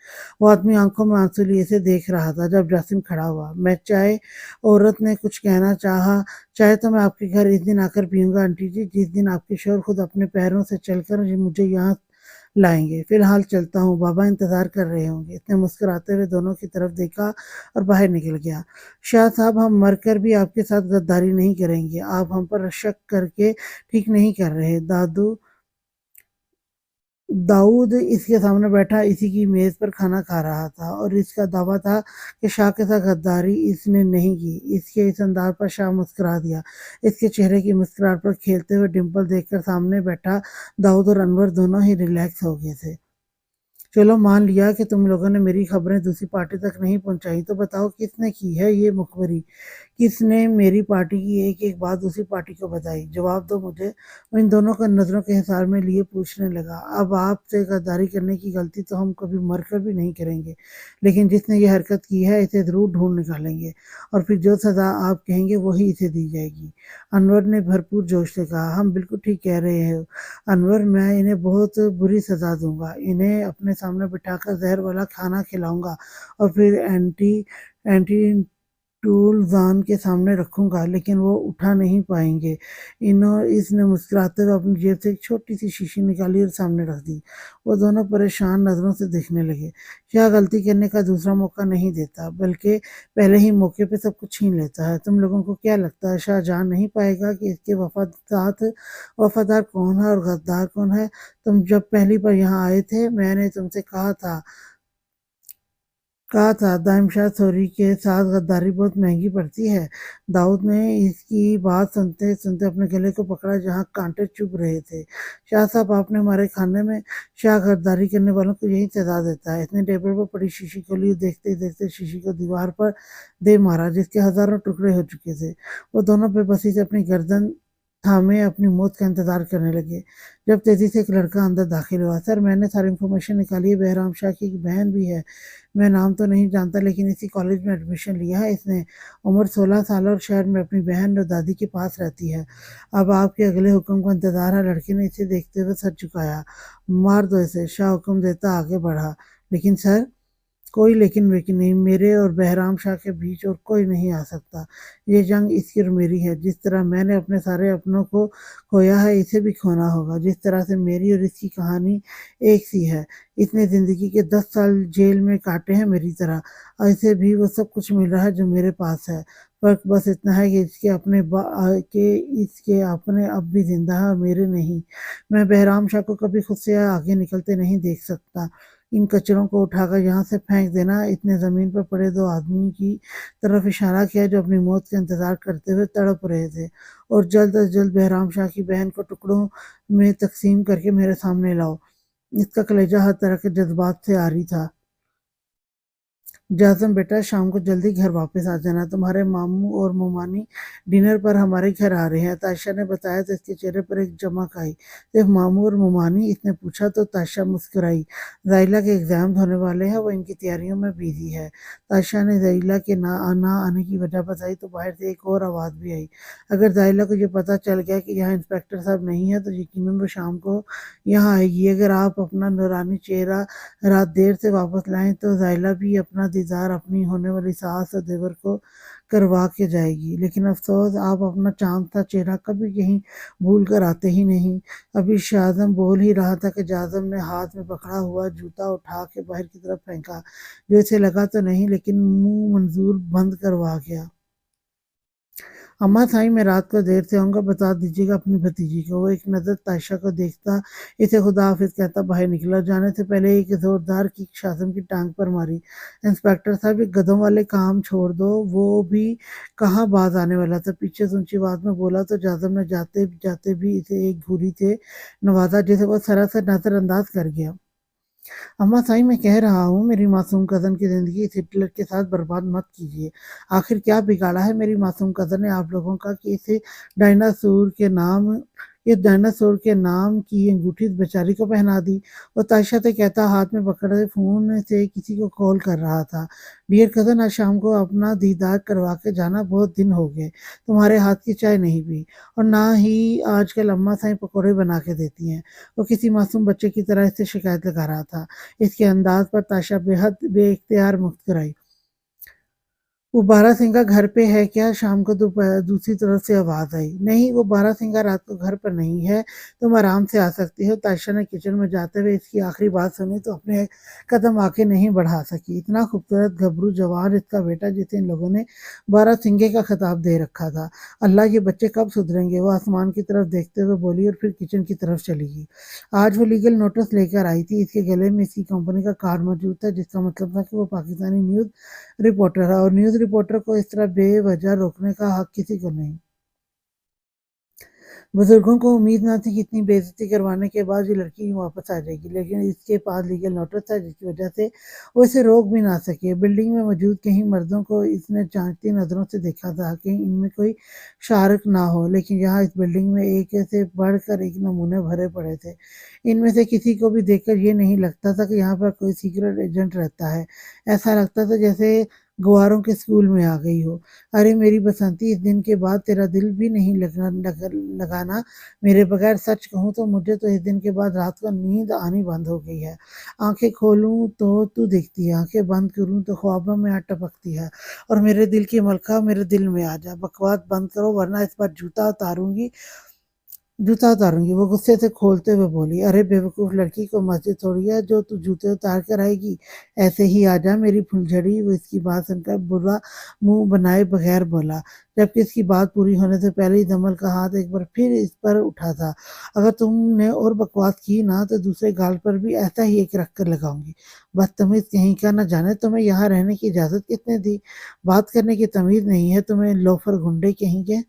वो आदमी आंखों में आंसू लिए से देख रहा था जब जासिम खड़ा हुआ। मैं चाय औरत ने कुछ कहना चाहा। चाय तो मैं आपके घर इस दिन आकर पीऊंगा आंटी जी, जिस दिन आपके शोहर खुद अपने पैरों से चलकर मुझे यहाँ लाएंगे। फिलहाल चलता हूँ, बाबा इंतजार कर रहे होंगे। इसने मुस्कुराते हुए दोनों की तरफ देखा और बाहर निकल गया। शाह साहब, हम मरकर भी आपके साथ गद्दारी नहीं करेंगे। आप हम पर शक करके ठीक नहीं कर रहे। दाऊद इसके सामने बैठा इसी की मेज पर खाना खा रहा था, और इसका दावा था कि शाह के साथ गद्दारी इसने नहीं की। इसके इस अंदाज पर शाह मुस्कुरा दिया। इसके चेहरे की मुस्कुराहट पर खेलते हुए डिम्पल देखकर सामने बैठा दाऊद और अनवर दोनों ही रिलैक्स हो गए थे। चलो, मान लिया कि तुम लोगों ने मेरी खबरें दूसरी पार्टी तक नहीं पहुंचाई, तो बताओ किसने की है ये मुखबरी? کس نے میری پارٹی کی ایک ایک بات دوسری پارٹی کو بتائی؟ جواب دو مجھے۔ وہ ان دونوں کو نظروں کے حصار میں لیے پوچھنے لگا، اب آپ سے غداری کرنے کی غلطی تو ہم کبھی مر کر بھی نہیں کریں گے، لیکن جس نے یہ حرکت کی ہے اسے ضرور ڈھونڈ نکالیں گے، اور پھر جو سزا آپ کہیں گے وہی اسے دی جائے گی۔ انور نے بھرپور جوش سے کہا، ہم بالکل ٹھیک کہہ رہے ہیں انور، میں انہیں بہت بری سزا دوں گا، انہیں اپنے سامنے بٹھا کر زہر والا کھانا کھلاؤں گا اور پھر اینٹی ٹولزان کے سامنے رکھوں گا، لیکن وہ اٹھا نہیں پائیں گے۔ اس نے مسکراتے ہوئے اپنی جیب سے ایک چھوٹی سی شیشی نکالی اور سامنے رکھ دی۔ وہ دونوں پریشان نظروں سے دیکھنے لگے۔ شاہ غلطی کرنے کا دوسرا موقع نہیں دیتا، بلکہ پہلے ہی موقع پہ سب کچھ چھین لیتا ہے۔ تم لوگوں کو کیا لگتا ہے شاہ جان نہیں پائے گا کہ اس کے وفادار کون ہے اور غدار کون ہے؟ تم جب پہلی بار یہاں آئے تھے میں نے تم سے کہا تھا دائم شاہ سوری کے ساتھ غداری بہت مہنگی پڑتی ہے۔ داؤد نے اس کی بات سنتے سنتے اپنے گلے کو پکڑا جہاں کانٹے چبھ رہے تھے۔ شاہ صاحب، آپ نے ہمارے کھانے میں شاہ غداری کرنے والوں کو یہی سزا دیتا ہے۔ اس نے ٹیبل پر پڑی شیشی کو لی، دیکھتے ہی دیکھتے شیشی کو دیوار پر دے مارا جس کے ہزاروں ٹکڑے ہو چکے تھے۔ وہ دونوں بے بسی سے اپنی گردن تھامے اپنی موت کا انتظار کرنے لگے۔ جب تیزی سے ایک لڑکا اندر داخل ہوا، سر میں نے ساری انفارمیشن نکالی ہے، بہرام شاہ کی ایک بہن بھی ہے، میں نام تو نہیں جانتا لیکن اسی کالج میں ایڈمیشن لیا ہے اس نے، عمر 16 سال اور شہر میں اپنی بہن اور دادی کے پاس رہتی ہے۔ اب آپ کے اگلے حکم کا انتظار ہے۔ لڑکی نے اسے دیکھتے ہوئے سر جھکایا۔ مار دو اسے، شاہ حکم دیتا آگے بڑھا۔ لیکن سر، کوئی لیکن ویکن نہیں، میرے اور بہرام شاہ کے بیچ اور کوئی نہیں آ سکتا۔ یہ جنگ اس کی اور میری ہے، جس طرح میں نے اپنے سارے اپنوں کو کھویا ہے اسے بھی کھونا ہوگا، جس طرح سے میری اور اس کی کہانی ایک سی ہے۔ اس نے زندگی کے 10 سال جیل میں کاٹے ہیں میری طرح، اور اسے بھی وہ سب کچھ مل رہا ہے جو میرے پاس ہے۔ فرق بس اتنا ہے کہ اس کے اپنے اب بھی زندہ ہے اور میرے نہیں۔ میں بہرام شاہ کو کبھی خود سے آگے نکلتے نہیں دیکھ سکتا۔ ان کچروں کو اٹھا کر یہاں سے پھینک دینا۔ اس نے زمین پر پڑے 2 آدمی کی طرف اشارہ کیا جو اپنی موت کا انتظار کرتے ہوئے تڑپ رہے تھے، اور جلد از جلد بہرام شاہ کی بہن کو ٹکڑوں میں تقسیم کر کے میرے سامنے لاؤ۔ اس کا کلیجہ ہر طرح کے جذبات سے عاری تھا۔ جاظم بیٹا، شام کو جلدی گھر واپس آ جانا، تمہارے ماموں اور مومانی ڈنر پر ہمارے گھر آ رہے ہیں۔ تائشہ نے بتایا تو اس کے چہرے پر ایک چمک آئی۔ صرف ماموں اور مومانی؟ اس نے پوچھا تو تائشہ مسکرائی۔ زائلہ کے ایگزامز ہونے والے ہیں، وہ ان کی تیاریوں میں بیزی ہے۔ تائشہ نے زائلہ کے نہ آنے کی وجہ بتائی تو باہر سے ایک اور آواز بھی آئی، اگر زائلہ کو یہ پتہ چل گیا کہ یہاں انسپکٹر صاحب نہیں ہیں تو یقیناً وہ شام کو یہاں آئے گی۔ اگر آپ اپنا نورانی چہرہ رات دیر سے واپس لائیں تو زائلہ بھی اپنا دیدار اپنی ہونے والی ساس اور دیور کو کروا کے جائے گی، لیکن افسوس آپ اپنا چاند سا چہرہ کبھی کہیں بھول کر آتے ہی نہیں۔ ابھی شاذم بول ہی رہا تھا کہ جاظم نے ہاتھ میں پکڑا ہوا جوتا اٹھا کے باہر کی طرف پھینکا، جو اسے لگا تو نہیں لیکن منہ منظور بند کروا گیا۔ اماں صاحب، میں رات کو دیر سے آؤں گا، بتا دیجیے گا اپنی بھتیجی کو۔ وہ ایک نظر تائشہ کو دیکھتا اسے خدا حافظ کہتا باہر نکلا، جانے سے پہلے ایک زوردار کک شاذم کی ٹانگ پر ماری۔ انسپکٹر صاحب، یہ گدھوں والے کام چھوڑ دو، وہ بھی کہاں باز آنے والا تھا، پیچھے سے اونچی آواز میں بولا تو جاظم نے جاتے جاتے بھی اسے ایک گھوری سے نوازا جسے وہ سراسر نظر انداز کر گیا۔ اماں صاحب، میں کہہ رہا ہوں میری معصوم کزن کی زندگی اس ہٹلر کے ساتھ برباد مت کیجیے۔ آخر کیا بگاڑا ہے میری معصوم کزن نے آپ لوگوں کا کہ اسے ڈائناسور کے نام کی انگوٹھی اس بیچاری کو پہنا دی؟ وہ تائشہ سے کہتا ہاتھ میں پکڑے فون سے کسی کو کال کر رہا تھا۔ ڈیئر کزن، آج شام کو اپنا دیدار کروا کے جانا، بہت دن ہو گئے تمہارے ہاتھ کی چائے نہیں پی، اور نہ ہی آج کل اماں صاحب پکوڑے بنا کے دیتی ہیں۔ وہ کسی معصوم بچے کی طرح اس سے شکایت لگا رہا تھا۔ اس کے انداز پر تائشہ بے حد بے اختیار مسکرائی۔ وہ بارہ سنگا گھر پہ ہے کیا؟ شام کو دوسری طرف سے آواز آئی۔ نہیں، وہ بارہ سنگا رات کو گھر پر نہیں ہے، تم آرام سے آ سکتی ہو۔ تائشہ نے کچن میں جاتے ہوئے اس کی آخری بات سنی تو اپنے قدم آگے نہیں بڑھا سکی۔ اتنا خوبصورت گھبرو جوان اس کا بیٹا جسے ان لوگوں نے بارہ سنگے کا خطاب دے رکھا تھا۔ اللہ، یہ بچے کب سدھریں گے؟ وہ آسمان کی طرف دیکھتے ہوئے بولی اور پھر کچن کی طرف چلی گئی۔ آج وہ لیگل نوٹس لے کر آئی تھی، اس کے گلے میں اس کی کمپنی کا کارڈ موجود تھا، جس کا مطلب تھا کہ وہ پاکستانی نیوز رپورٹر ہے، اور نیوز رپورٹر کو اس طرح بے وجہ روکنے کا حق کسی کو نہیں۔ बुजुर्गों को उम्मीद न थी कि इतनी बेइज्जती करवाने के बाद ये लड़की वापस आ जाएगी, लेकिन इसके पास लीगल नोटिस था जिसकी वजह से वो इसे रोक भी ना सके। बिल्डिंग में मौजूद कई मर्दों को इसने जांचती नजरों से देखा था कि इनमें कोई शारक ना हो, लेकिन यहाँ इस बिल्डिंग में एक से बढ़कर एक नमूने भरे पड़े थे। इनमें से किसी को भी देखकर ये नहीं लगता था कि यहाँ पर कोई सीक्रेट एजेंट रहता है। ऐसा लगता था जैसे गुआरों के स्कूल में आ गई हो। अरे मेरी बसंती, इस दिन के बाद तेरा दिल भी नहीं लगाना मेरे बगैर। सच कहूँ तो मुझे तो इस दिन के बाद रात को नींद आनी बंद हो गई है। आंखें खोलूं तो तू दिखती है, आंखें बंद करूं तो ख्वाबों में आ टपकती है। और मेरे दिल की मलका मेरे दिल में आ जा। बकवास बंद करो वरना इस पर जूता उतारूंगी। वो गुस्से से खोलते हुए बोली, अरे बेवकूफ लड़की, को मस्जिद थोड़ी है जो तू जूते उतार कर आएगी। ऐसे ही आ जा मेरी फुलझड़ी। वो इसकी बात सुनकर बुरा मुंह बनाए बगैर बोला, जबकि इसकी बात पूरी होने से पहले ही जमल का हाथ एक बार फिर इस पर उठा था। अगर तुमने और बकवास की ना तो दूसरे गाल पर भी ऐसा ही एक रख कर लगाऊंगी। बदतमीज कहीं का, न जाने तुम्हें यहाँ रहने की इजाजत किसने दी। बात करने की तमीज नहीं है तुम्हें, लोफर गुंडे कहीं के।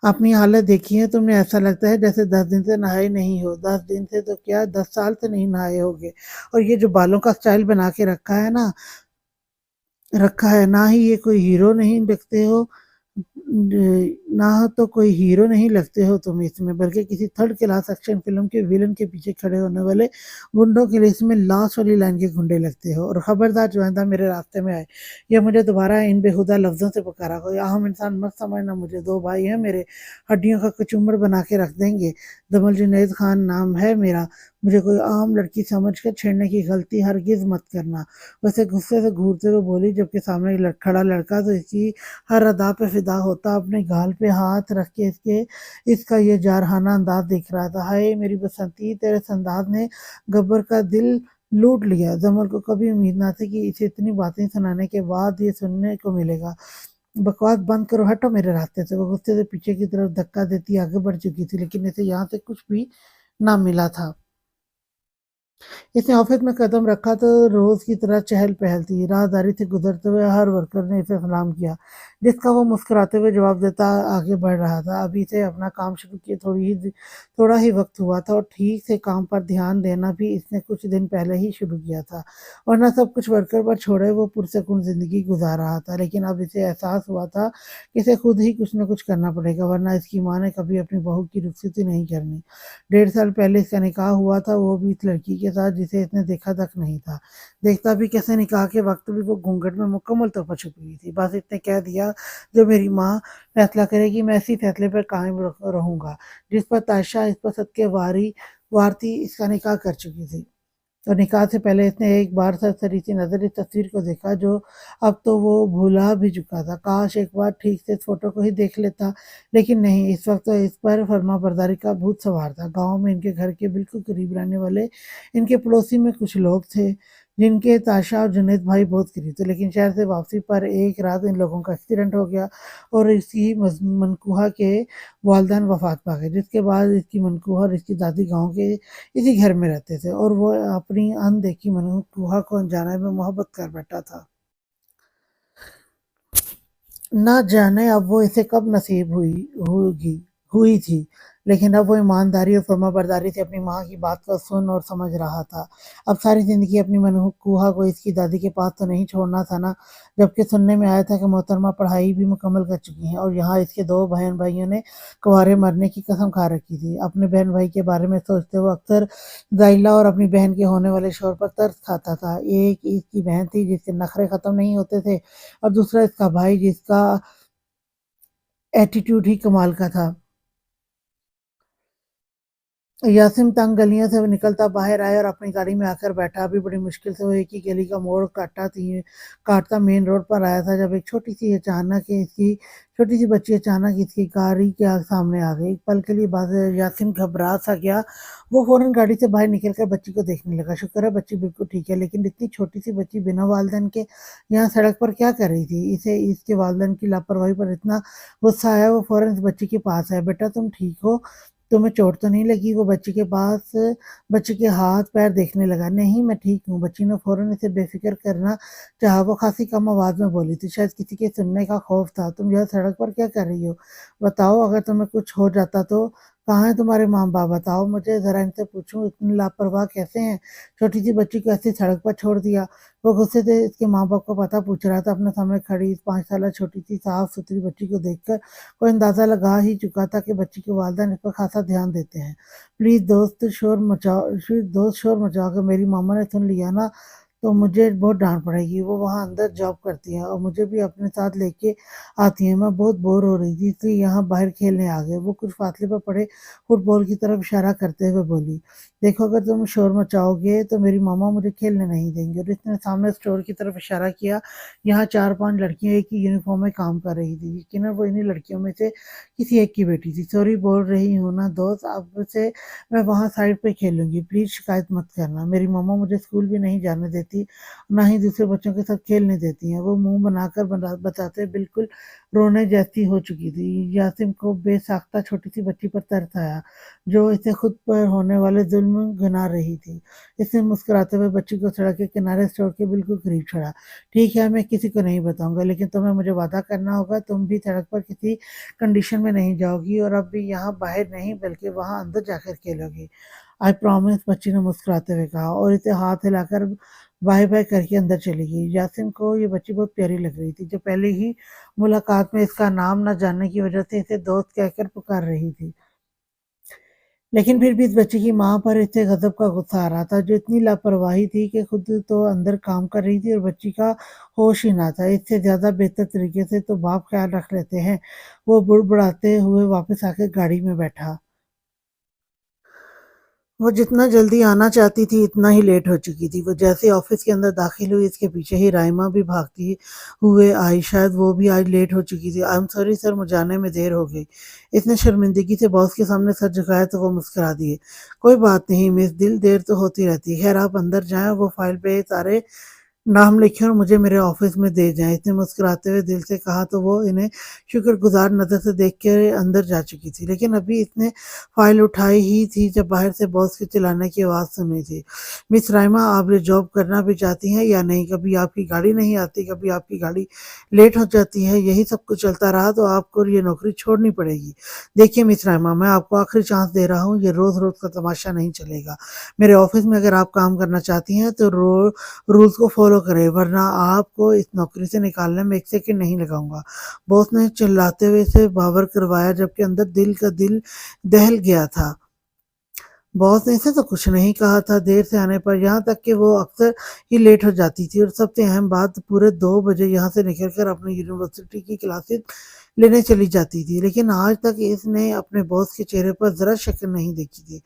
अपनी हालत देखी है तुमने, ऐसा लगता है जैसे 10 दिन से नहाए नहीं हो। 10 दिन से तो क्या, 10 साल से नहीं नहाए होगे। और ये जो बालों का स्टाइल बना के रखा है ना ही ये कोई हीरो नहीं लगते हो। ना तो कोई हीरो नहीं लगते हो तुम इसमें, बल्कि किसी थर्ड क्लास एक्शन फिल्म के विलन के पीछे खड़े होने वाले गुंडों के लिए इसमें लास्ट वाली लाइन के गुंडे लगते हो। और खबरदार जो आइंदा मेरे रास्ते में आए या मुझे दोबारा इन बेहुदा लफ्जों से पुकारा, कोई आम इंसान मत समझना मुझे। दो भाई हैं मेरे, हड्डियों का कचूमर बना के रख देंगे। दमल जुनैद खान नाम है मेरा। मुझे कोई आम लड़की समझ कर छेड़ने की गलती हरगिज मत करना। वैसे गुस्से से घूरते हुए बोली, जबकि सामने खड़ा लड़का तो इसकी हर अदा पे फिदा होता, अपने गाल पे हाथ रख के इसका ये जारहाना अंदाज देख रहा था। हाय मेरी बसंती, तेरे इस अंदाज ने गब्बर का दिल लूट लिया। जमल को कभी उम्मीद ना थी कि इसे इतनी बातें सुनाने के बाद ये सुनने को मिलेगा। बकवास बंद करो, हटो मेरे रास्ते से। वो गुस्से से पीछे की तरफ धक्का देती आगे बढ़ चुकी थी, लेकिन इसे यहाँ से कुछ भी ना मिला था। इसने ऑफिस में कदम रखा तो रोज की तरह चहल पहल थी। राहदारी से गुजरते हुए हर वर्कर ने इसे सलाम किया, जिसका वो मुस्कुराते हुए जवाब देता आगे बढ़ रहा था। अभी से अपना काम शुरू किए थोड़ा ही वक्त हुआ था, और ठीक से काम पर ध्यान देना भी इसने कुछ दिन पहले ही शुरू किया था। वरना सब कुछ वर्कर पर छोड़े वो पुरसकून जिंदगी गुजार रहा था। लेकिन अब इसे एहसास हुआ था कि इसे खुद ही कुछ न कुछ करना पड़ेगा, वरना इसकी माँ ने कभी अपनी बहू की रुखसती नहीं करनी। 1.5 साल पहले इसका निकाह हुआ था, वो भी इस लड़की के साथ जिसे इसने देखा तक नहीं था। देखता भी कैसे, निकाह के वक्त भी वो घूंघट में मुकम्मल तौर पर छुपी हुई थी। बस इसने कह दिया, जो मेरी माँ फैसला करेगी मैं इसी फैसले पर कायम रहूंगा जिस पर तायशा इस पर सदके वार थी। इसका निकाह कर चुकी थी, और निकाह से पहले इसने एक बार सरसरी सी नजर इस तस्वीर को देखा, जो अब तो वो भूला भी चुका था। काश एक बार ठीक से इस फोटो को ही देख लेता, लेकिन नहीं, इस वक्त तो इस पर फर्मा बरदारी का भूत सवार था। गांव में इनके घर के बिल्कुल करीब रहने वाले इनके पड़ोसी में कुछ लोग थे जिनके ताशा और जुनैद भाई बहुत करीब थे, लेकिन शहर से वापसी पर एक रात इन लोगों का एक्सीडेंट हो गया और इसी मनकूहा के वालदैन वफात पा गए। जिसके बाद इसकी मनकूहा और इसकी दादी गांव के इसी घर में रहते थे, और वो अपनी अनदेखी मनकूहा को अनजाने में मोहब्बत कर बैठा था। ना जाने अब वो इसे कब नसीब हुई थी, लेकिन अब वो ईमानदारी और फर्माबरदारी से अपनी माँ की बात को सुन और समझ रहा था। अब सारी जिंदगी अपनी मनकूहा को इसकी दादी के पास तो नहीं छोड़ना था ना। जबकि सुनने में आया था कि मोहतरमा पढ़ाई भी मुकम्मल कर चुकी हैं, और यहाँ इसके दो बहन भाइयों ने कुंवारे मरने की कसम खा रखी थी। अपने बहन भाई के बारे में सोचते हुए अक्सर जाइला और अपनी बहन के होने वाले शोहर पर तरस खाता था। एक इसकी बहन थी जिसके नखरे खत्म नहीं होते थे, और दूसरा इसका भाई जिसका एटीट्यूड ही कमाल का था। यासिम तंग गलियों से निकलता बाहर आया और अपनी गाड़ी में आकर बैठा। अभी बड़ी मुश्किल से वो एक ही गली का मोड़ काटता मेन रोड पर आया था, जब एक छोटी सी बच्ची अचानक इसकी गाड़ी के सामने आ गई। एक पल के लिए बाद यासिम घबरा सा गया। वो फौरन गाड़ी से बाहर निकलकर बच्ची को देखने लगा। शुक्र है बच्ची बिल्कुल ठीक है, लेकिन इतनी छोटी सी बच्ची बिना वालदेन के यहाँ सड़क पर क्या कर रही थी। इसे इसके वालदेन की लापरवाही पर इतना गुस्सा आया। वो फौरन इस बच्ची के पास आया। बेटा तुम ठीक हो? تمہیں چوٹ تو نہیں لگی؟ وہ بچے کے ہاتھ پیر دیکھنے لگا۔ نہیں، میں ٹھیک ہوں۔ بچی نے فوراً اسے بے فکر کرنا چاہا۔ وہ خاصی کم آواز میں بولی تھی، شاید کسی کے سننے کا خوف تھا۔ تم یہاں سڑک پر کیا کر رہی ہو؟ بتاؤ، اگر تمہیں کچھ ہو جاتا تو؟ کہاں ہیں تمہارے ماں باپ؟ بتاؤ مجھے، ذرا ان سے پوچھوں اتنی لاپرواہ کیسے ہیں؟ چھوٹی سی بچی کو ایسی سڑک پر چھوڑ دیا؟ وہ غصے سے اس کے ماں باپ کو پتہ پوچھ رہا تھا۔ اپنے سامنے کھڑی اس 5 سالہ چھوٹی سی صاف ستھری بچی کو دیکھ کر وہ اندازہ لگا ہی چکا تھا کہ بچی کے والدین اس پر خاصا دھیان دیتے ہیں۔ پلیز دوست شور مچاؤ کہ میری ماما نے سن لیا نا تو مجھے بہت ڈانٹ پڑے گی۔ وہ وہاں اندر جاب کرتی ہیں اور مجھے بھی اپنے ساتھ لے کے آتی ہیں۔ میں بہت بور ہو رہی تھی اس لیے یہاں باہر کھیلنے آ گئے۔ وہ کچھ فاصلے پر پڑے فٹ بال کی طرف اشارہ کرتے ہوئے بولی، دیکھو اگر تم شور مچاؤ گے تو میری ماما مجھے کھیلنے نہیں دیں گے۔ اور اس نے سامنے اسٹور کی طرف اشارہ کیا۔ یہاں 4-5 لڑکیاں ایک ہی یونیفارم میں کام کر رہی تھی۔ یقیناً وہ انہی لڑکیوں میں سے کسی ایک کی بیٹی تھی۔ سوری بول رہی ہوں نا دوست، اب سے میں وہاں سائڈ پہ کھیلوں گی، پلیز شکایت مت کرنا۔ میری ماما مجھے اسکول بھی نہیں جانے دیتی، نہ ہی دوسرے بچوں کے ساتھ کھیلنے دیتی ہیں۔ وہ منہ بنا کر بتاتے بالکل رونے جیسی ہو چکی تھی۔ یاسم کو بے ساختہ چھوٹی سی بچی پر ترس آیا جو اسے خود پر ہونے والے ظلم گنا رہی تھی۔ اس نے مسکراتے ہوئے بچی کو سڑک کے کنارے اسٹور کے بالکل قریب چھوڑا۔ ٹھیک ہے، میں کسی کو نہیں بتاؤں گا، لیکن تمہیں مجھے وعدہ کرنا ہوگا تم بھی سڑک پر کسی کنڈیشن میں نہیں جاؤ گی، اور اب بھی یہاں باہر نہیں بلکہ وہاں اندر جا کر کھیلو گی۔ آئی پرومس، بچی نے مسکراتے ہوئے کہا اور اسے ہاتھ ہلا کر بائے بائے کر کے اندر چلی گئی۔ یاسم کو یہ بچی بہت پیاری لگ رہی تھی جو پہلے ہی ملاقات میں اس کا نام نہ جاننے کی وجہ سے اسے دوست کہہ کر پکار رہی تھی، لیکن پھر بھی اس بچی کی ماں پر اسے غضب کا غصہ آ رہا تھا جو اتنی لاپرواہی تھی کہ خود تو اندر کام کر رہی تھی اور بچی کا ہوش ہی نہ تھا۔ اس سے زیادہ بہتر طریقے سے تو باپ خیال رکھ لیتے ہیں۔ وہ بڑبڑاتے ہوئے واپس آ کے گاڑی میں بیٹھا۔ وہ جتنا جلدی آنا چاہتی تھی اتنا ہی لیٹ ہو چکی تھی۔ وہ جیسے آفس کے اندر داخل ہوئی اس کے پیچھے ہی رائما بھی بھاگتی ہوئے آئی، شاید وہ بھی آج لیٹ ہو چکی تھی۔ آئی ایم سوری سر، مجھے آنے میں دیر ہو گئی۔ اس نے شرمندگی سے باس کے سامنے سر جھکایا تو وہ مسکرا دیے۔ کوئی بات نہیں مس، دیر تو ہوتی رہتی ہے۔ خیر آپ اندر جائیں، وہ فائل پہ سارے نام لکھیں اور مجھے میرے آفس میں دے جائیں۔ اس نے مسکراتے ہوئے دل سے کہا تو وہ انہیں شکر گزار نظر سے دیکھ کے اندر جا چکی تھی، لیکن ابھی اس نے فائل اٹھائی ہی تھی جب باہر سے باس کے چلانے کی آواز سنی تھی۔ مس رائما، آپ یہ جاب کرنا بھی چاہتی ہیں یا نہیں؟ کبھی آپ کی گاڑی نہیں آتی، کبھی آپ کی گاڑی لیٹ ہو جاتی ہے، یہی سب کچھ چلتا رہا تو آپ کو یہ نوکری چھوڑنی پڑے گی۔ دیکھیے مس رائما، میں آپ کو آخری چانس دے رہا ہوں، یہ روز روز کا تماشا نہیں چلے گا۔ میرے آفس میں اگر آپ کام کرنا چاہتی ہیں تو رولز کو فالو کرے، ورنہ آپ کو اس نوکری سے نکالنے میں 1 سیکنڈ نہیں لگاؤں گا۔ باس نے چلاتے ہوئے اسے باور کروایا جبکہ اندر دل دہل گیا تھا۔ باس نے اسے تو کچھ نہیں کہا تھا دیر سے آنے پر، یہاں تک کہ وہ اکثر ہی لیٹ ہو جاتی تھی اور سب سے اہم بات پورے 2 بجے یہاں سے نکل کر اپنی یونیورسٹی کی کلاسز لینے چلی جاتی تھی، لیکن آج تک اس نے اپنے باس کے چہرے پر ذرا شکل نہیں دیکھی تھی،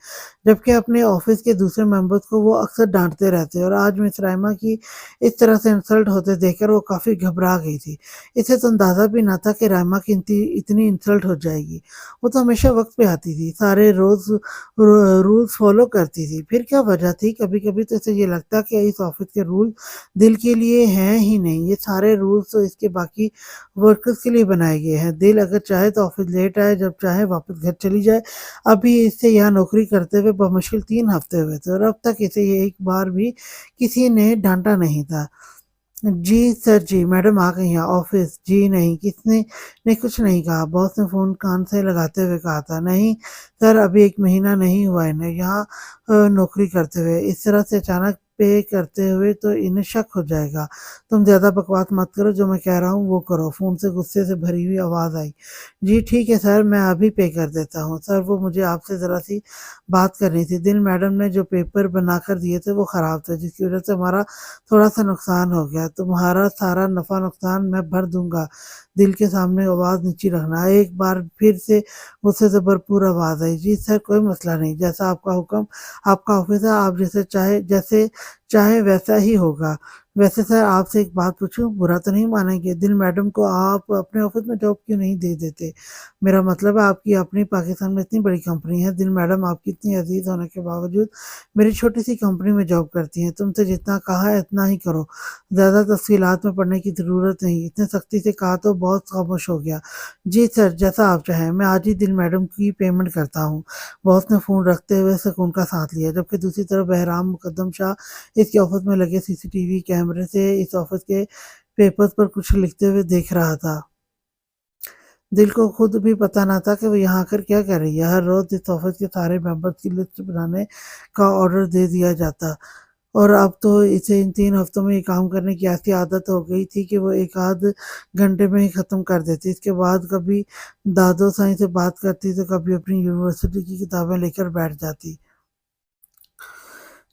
جبکہ اپنے آفس کے دوسرے ممبرز کو وہ اکثر ڈانٹتے رہتے اور آج مس رائما کی اس طرح سے انسلٹ ہوتے دیکھ کر وہ کافی گھبرا گئی تھی۔ اسے تو اندازہ بھی نہ تھا کہ رائما کی اتنی انسلٹ ہو جائے گی۔ وہ تو ہمیشہ وقت پہ آتی تھی، سارے رولز فالو کرتی تھی، پھر کیا وجہ تھی؟ کبھی کبھی تو اسے یہ لگتا کہ اس آفس کے رول دل کے لیے ہیں ہی نہیں، یہ سارے رولز تو اس کے باقی ورکرز کے لیے بنائے گئے ہیں۔ دل اگر چاہے تو آفس لیٹ آئے، جب چاہے واپس گھر چلی جائے۔ ابھی اس سے یہاں نوکری کرتے ہوئے بمشکل 3 ہفتے ہوئے تھے اور اب تک اسے یہ ایک بار بھی کسی نے ڈانٹا نہیں تھا۔ جی سر، جی میڈم آ گئی ہیں آفس؟ جی نہیں، کس نے کچھ نہیں کہا۔ باس نے فون کان سے لگاتے ہوئے کہا تھا، نہیں سر، ابھی 1 مہینہ نہیں ہوا انہیں یہاں نوکری کرتے ہوئے، اس طرح سے اچانک پے کرتے ہوئے تو انہیں شک ہو جائے گا۔ تم زیادہ بکواس مت کرو، جو میں کہہ رہا ہوں وہ کرو۔ فون سے غصے سے بھری ہوئی آواز آئی۔ جی ٹھیک ہے سر، میں ابھی پے کر دیتا ہوں۔ سر وہ مجھے آپ سے ذرا سی بات کرنی تھی۔ دل میڈم نے جو پیپر بنا کر دیے تھے وہ خراب تھے، جس کی وجہ سے ہمارا تھوڑا سا نقصان ہو گیا، تمہارا سارا نفع نقصان میں بھر دوں گا۔ دل کے سامنے آواز نیچی رکھنا۔ ایک بار پھر سے غصے سے بھرپور آواز آئی، جی سر کوئی مسئلہ نہیں، جیسا آپ کا حکم، آپ کا آفس ہے، آپ جیسے चाहे वैसा ही होगा। वैसे सर आपसे एक बात पूछूं, बुरा तो नहीं मानेंगे, दिल मैडम को आप अपने ऑफिस में जॉब क्यों नहीं दे देते? मेरा मतलब है आपकी अपनी पाकिस्तान में इतनी बड़ी कंपनी है, दिल मैडम आपकी इतनी अजीज होने के बावजूद मेरी छोटी सी कंपनी में जॉब करती हैं। तुमसे जितना कहा है इतना ही करो, ज़्यादा तफसीलात में पढ़ने की ज़रूरत नहीं। इतने सख्ती से कहा तो बहुत खामोश हो गया। जी सर, जैसा आप चाहें, मैं आज ही दिल मैडम की पेमेंट करता हूँ। बॉस ने फ़ोन रखते हुए सुकून का सांस लिया, जबकि दूसरी तरफ बहराम मुकद्दम शाह इसके ऑफिस में लगे सीसीटीवी कैमरे से इस ऑफिस के पेपर्स पर कुछ लिखते हुए देख रहा था। दिल को खुद भी पता ना था कि वो यहाँ आकर क्या कर रही है। हर रोज इस ऑफिस के सारे मेंबर्स की लिस्ट बनाने का ऑर्डर दे दिया जाता, और अब तो इसे इन 3 हफ्तों में ये काम करने की ऐसी आदत हो गई थी कि वो 1 आध घंटे में ही ख़त्म कर देती। इसके बाद कभी दादो साईं से बात करती तो कभी अपनी यूनिवर्सिटी की किताबें लेकर बैठ जाती।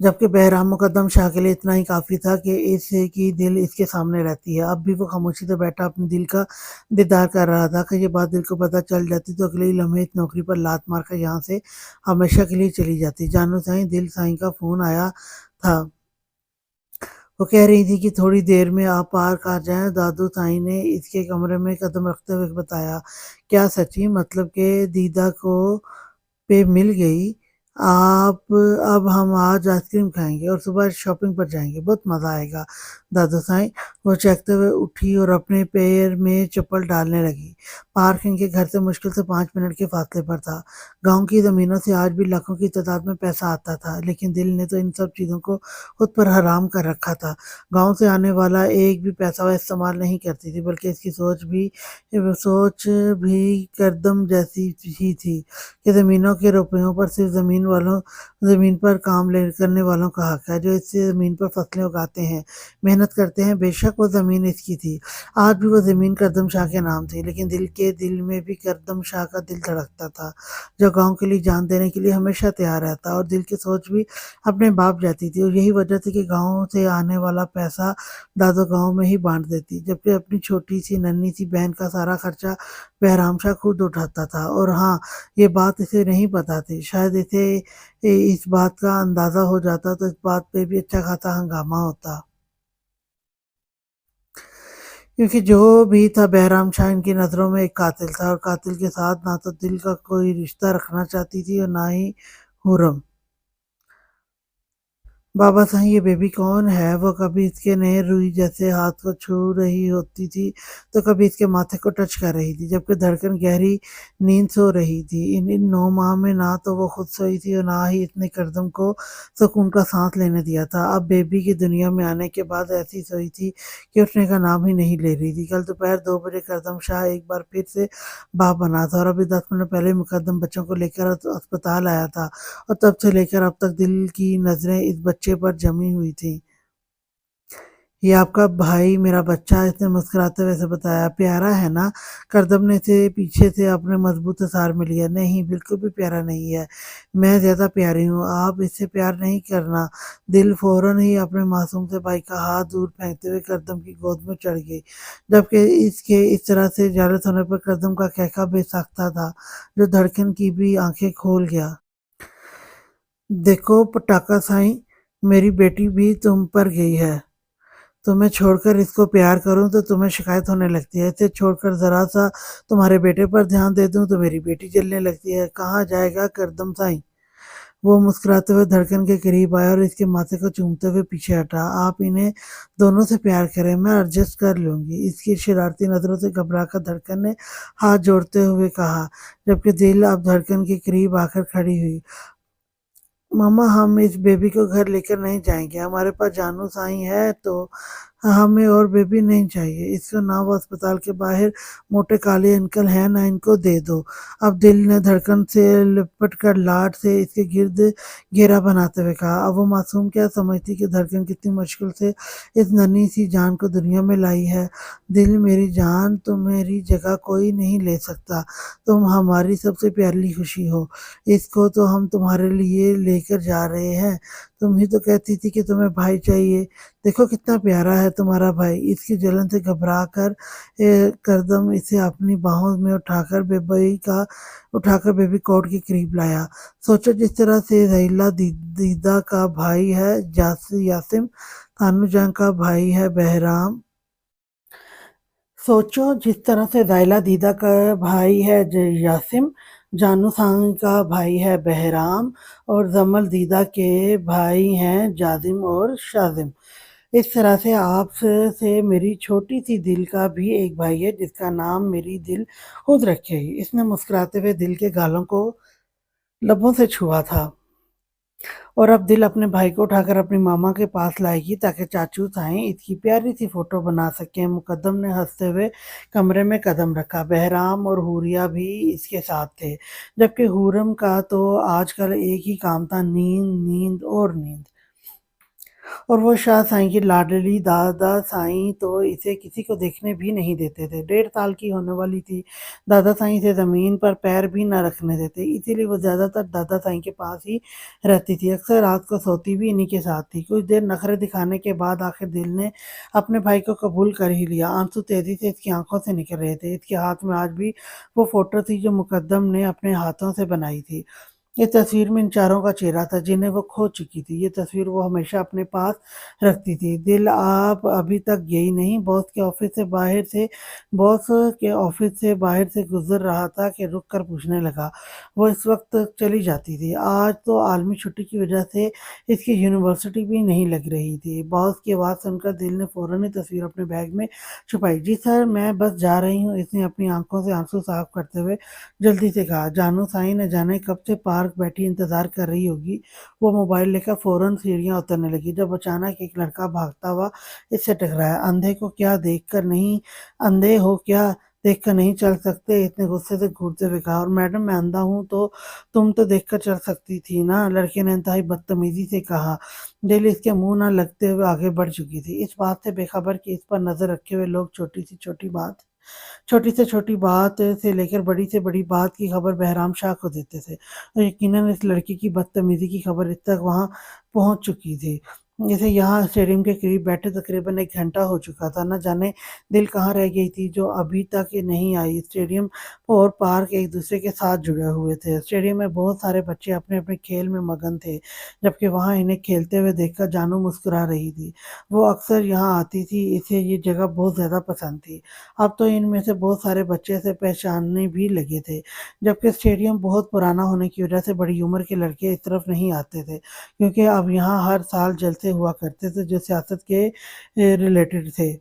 जबकि बहराम मुकद्दम शाह के लिए इतना ही काफ़ी था कि इससे कि दिल इसके सामने रहती है। अब भी वो खामोशी से बैठा अपने दिल का दीदार कर रहा था कि ये बात दिल को पता चल जाती तो अगले ही लम्हे इस नौकरी पर लात मारकर यहाँ से हमेशा के लिए चली जाती। जानू साईं, दिल साईं का फ़ोन आया था। वो कह रही थी कि थोड़ी देर में आप पार्क आ जाएं। दादू साईं ने इसके कमरे में कदम रखते हुए बताया। क्या सच्ची? मतलब कि दीदा को पे मिल गई। आप अब हम आज आइसक्रीम खाएंगे और सुबह शॉपिंग पर जाएंगे, बहुत मज़ा आएगा। दादू साईं, वो चहकते हुए उठी और अपने पैर में चप्पल डालने लगी। पार्क इनके घर से मुश्किल से 5 मिनट के फासले पर था। गांव की ज़मीनों से आज भी लाखों की तादाद में पैसा आता था, लेकिन दिल ने तो इन सब चीज़ों को खुद पर हराम कर रखा था। गांव से आने वाला एक भी पैसा वह इस्तेमाल नहीं करती थी, बल्कि इसकी सोच भी करदम जैसी ही थी कि ज़मीनों के रुपयों पर सिर्फ ज़मीन पर काम ले करने वालों का हक है, जो इस ज़मीन पर फसलें उगाते हैं, मेहनत करते हैं। बेशक वो ज़मीन इसकी थी, आज भी वो ज़मीन करदम शाह के नाम थी, लेकिन दिल में भी करदम शाह का दिल धड़कता था, जो गांव के लिए जान देने के लिए हमेशा तैयार रहता। और दिल की सोच भी अपने बाप जैसी थी, और यही वजह थी कि गाँव से आने वाला पैसा दादो गाँव में ही बांट देती, जबकि अपनी छोटी सी नन्ही सी बहन का सारा खर्चा बहराम शाह खुद उठाता था। और हाँ, ये बात इसे नहीं पता थी। शायद इसे इस बात का अंदाज़ा हो जाता तो इस बात पे भी अच्छा खासा हंगामा होता। क्योंकि जो भी था, बहराम शाह इनकी नज़रों में एक कातिल था, और कातिल के साथ ना तो दिल का कोई रिश्ता रखना चाहती थी और ना ही हुर्रम। बाबा साईं, ये बेबी कौन है? वो कभी इसके नए रुई जैसे हाथ को छू रही होती थी तो कभी इसके माथे को टच कर रही थी, जबकि धड़कन गहरी नींद सो रही थी। इन 9 माह में ना तो वो खुद सोई थी और ना ही इतने करदम को सुकून का सांस लेने दिया था। अब बेबी की दुनिया में आने के बाद ऐसी सोई थी कि उठने का नाम ही नहीं ले रही थी। कल दोपहर 2 बजे करदम शाह एक बार फिर से बाप बना था, और अभी 10 मिनट पहले मुकद्दम बच्चों को लेकर अस्पताल आया था, और तब से लेकर अब तक दिल की नज़रें इस बच्चे पर जमी हुई थीं। ये आपका भाई मेरा बच्चा, इसने मुस्कुराते हुए ऐसे बताया। प्यारा है ना? करदम ने इसे पीछे से अपने मजबूत असार में लिया। नहीं, बिल्कुल भी प्यारा नहीं है, मैं ज़्यादा प्यारी हूँ, आप इससे प्यार नहीं करना। दिल फौरन ही अपने मासूम से भाई का हाथ दूर फेंकते हुए करदम की गोद में चढ़ गई, जबकि इसके इस तरह से जारत होने पर करदम का कहका बेसाख्ता था, जो धड़कन की भी आंखें खोल गया। देखो पटाका साईं, मेरी बेटी भी तुम पर गई है। तुम्हें छोड़कर इसको प्यार करूं तो तुम्हें शिकायत होने लगती है, इसे छोड़कर जरा सा तुम्हारे बेटे पर ध्यान दे दूं तो मेरी बेटी जलने लगती है। कहाँ जाएगा करदम साईं? वो मुस्कुराते हुए धड़कन के करीब आया और इसके माथे को चूमते हुए पीछे हटा। आप इन्हें दोनों से प्यार करें, मैं एडजस्ट कर लूंगी। इसकी शरारती नजरों से घबराकर धड़कन ने हाथ जोड़ते हुए कहा, जबकि दिल अब धड़कन के करीब आकर खड़ी हुई। मामा, हम इस बेबी को घर लेकर नहीं जाएंगे, हमारे पास जानू साईं है तो हमें और बेबी नहीं चाहिए। इसको ना वो अस्पताल के बाहर मोटे काले अंकल हैं, ना इनको दे दो। अब दिल ने धड़कन से लिपट कर लाड से इसके गिर्द घेरा बनाते हुए कहा। अब वो मासूम क्या समझती कि धड़कन कितनी मुश्किल से इस नन्ही सी जान को दुनिया में लाई है। दिल, मेरी जान, तुम्हारी जगह कोई नहीं ले सकता, तुम हमारी सबसे प्यारी खुशी हो। इसको तो हम तुम्हारे लिए लेकर जा रहे हैं, تم ہی تو کہتی تھی کہ تمہیں بھائی چاہیے، دیکھو کتنا پیارا ہے تمہارا بھائی۔ اس کی جلن سے گھبرا کر کردم اسے اپنی باہوں میں اٹھا کر بیبی کوٹ کے قریب لایا۔ سوچو جس طرح سے ذہیلہ دیدہ کا بھائی ہے یاسم، تانو جان کا بھائی ہے بہرام، سوچو جس طرح سے ذائلہ دیدہ کا بھائی ہے یاسم، جانو سانگ کا بھائی ہے بہرام، اور زمل دیدہ کے بھائی ہیں جازم اور شازم۔ اس طرح سے آپ سے میری چھوٹی سی دل کا بھی ایک بھائی ہے جس کا نام میری دل خود رکھے گی۔ اس نے مسکراتے ہوئے دل کے گالوں کو لبوں سے چھوا تھا، اور اب دل اپنے بھائی کو اٹھا کر اپنی ماما کے پاس لائے گی تاکہ چاچو تائیں اس کی پیاری سی فوٹو بنا سکیں۔ مقدم نے ہنستے ہوئے کمرے میں قدم رکھا۔ بہرام اور حوریہ بھی اس کے ساتھ تھے، جبکہ حورم کا تو آج کل ایک ہی کام تھا، نیند نیند اور نیند۔ اور وہ شاہ سائیں کی لاڈلی دادا سائیں تو اسے کسی کو دیکھنے بھی نہیں دیتے تھے۔ 1.5 سال کی ہونے والی تھی، دادا سائیں اسے زمین پر پیر بھی نہ رکھنے دیتے، اسی لیے وہ زیادہ تر دادا سائیں کے پاس ہی رہتی تھی۔ اکثر رات کو سوتی بھی انہی کے ساتھ تھی۔ کچھ دیر نخرے دکھانے کے بعد آخر دل نے اپنے بھائی کو قبول کر ہی لیا۔ آنسو تیزی سے اس کی آنکھوں سے نکل رہے تھے۔ اس کے ہاتھ میں آج بھی وہ فوٹو تھی جو مقدم نے اپنے ہاتھوں سے بنائی تھی۔ اس تصویر میں ان چاروں کا چہرہ تھا جنہیں وہ کھو چکی تھی۔ یہ تصویر وہ ہمیشہ اپنے پاس رکھتی تھی۔ دل آپ ابھی تک گئی نہیں؟ باس کے آفس سے باہر سے گزر رہا تھا کہ رک کر پوچھنے لگا۔ وہ اس وقت چلی جاتی تھی۔ آج تو عالمی چھٹی کی وجہ سے اس کی یونیورسٹی بھی نہیں لگ رہی تھی۔ باس کی آواز سن کر دل نے فوراً ہی تصویر اپنے بیگ میں چھپائی۔ جی سر، میں بس جا رہی ہوں، اس نے اپنی آنکھوں سے آنسو صاف کرتے ہوئے جلدی سے کہا۔ جانو سائیں نہ جانے کب سے پارک بیٹھی انتظار کر رہی ہوگی۔ وہ موبائل لے کر فوراً سیڑھیاں اترنے لگی جب اچانک ایک لڑکا بھاگتا ہوا اس سے ٹکرایا۔ اندھے ہو کیا دیکھ کر نہیں چل سکتے؟ اس نے غصے سے گھورتے ہوئے کہا۔ اور میڈم میں اندھا ہوں تو تم تو دیکھ کر چل سکتی تھی نا، لڑکے نے انتہائی بدتمیزی سے کہا۔ دل اس کے منہ نہ لگتے ہوئے آگے بڑھ چکی تھی، اس بات سے بے خبر کہ اس پر نظر رکھے ہوئے لوگ چھوٹی سے چھوٹی بات سے لے کر بڑی سے بڑی بات کی خبر بہرام شاہ کو دیتے تھے، اور یقیناً اس لڑکی کی بدتمیزی کی خبر اس تک وہاں پہنچ چکی تھی۔ اسے یہاں اسٹیڈیم کے قریب بیٹھے تقریباً 1 گھنٹہ ہو چکا تھا۔ نہ جانے دل کہاں رہ گئی تھی جو ابھی تک نہیں آئی۔ اسٹیڈیم اور پارک ایک دوسرے کے ساتھ جڑے ہوئے تھے۔ اسٹیڈیم میں بہت سارے بچے اپنے اپنے کھیل میں مگن تھے، جبکہ وہاں انہیں کھیلتے ہوئے دیکھ کر جانو مسکرا رہی تھی۔ وہ اکثر یہاں آتی تھی، اسے یہ جگہ بہت زیادہ پسند تھی۔ اب تو ان میں سے بہت سارے بچے اسے پہچاننے بھی لگے تھے، جبکہ اسٹیڈیم بہت پرانا ہونے کی وجہ سے بڑی عمر کے لڑکے اس طرف نہیں آتے تھے، کیونکہ اب یہاں ہر سال جلسے ہوا کرتے تھے جو سیاست کے ریلیٹڈ تھے۔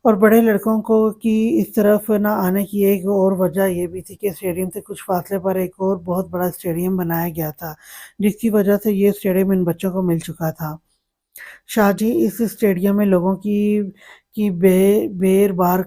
اور بڑے لڑکوں کی اس طرف نہ آنے کی ایک اور وجہ یہ بھی تھی کہ اسٹیڈیم سے کچھ فاصلے پر ایک اور بہت بڑا اسٹیڈیم بنایا گیا تھا، جس کی وجہ سے یہ اسٹیڈیم ان بچوں کو مل چکا تھا۔ شاہ جی، اس اسٹیڈیم میں لوگوں کی بھیڑ بھاڑ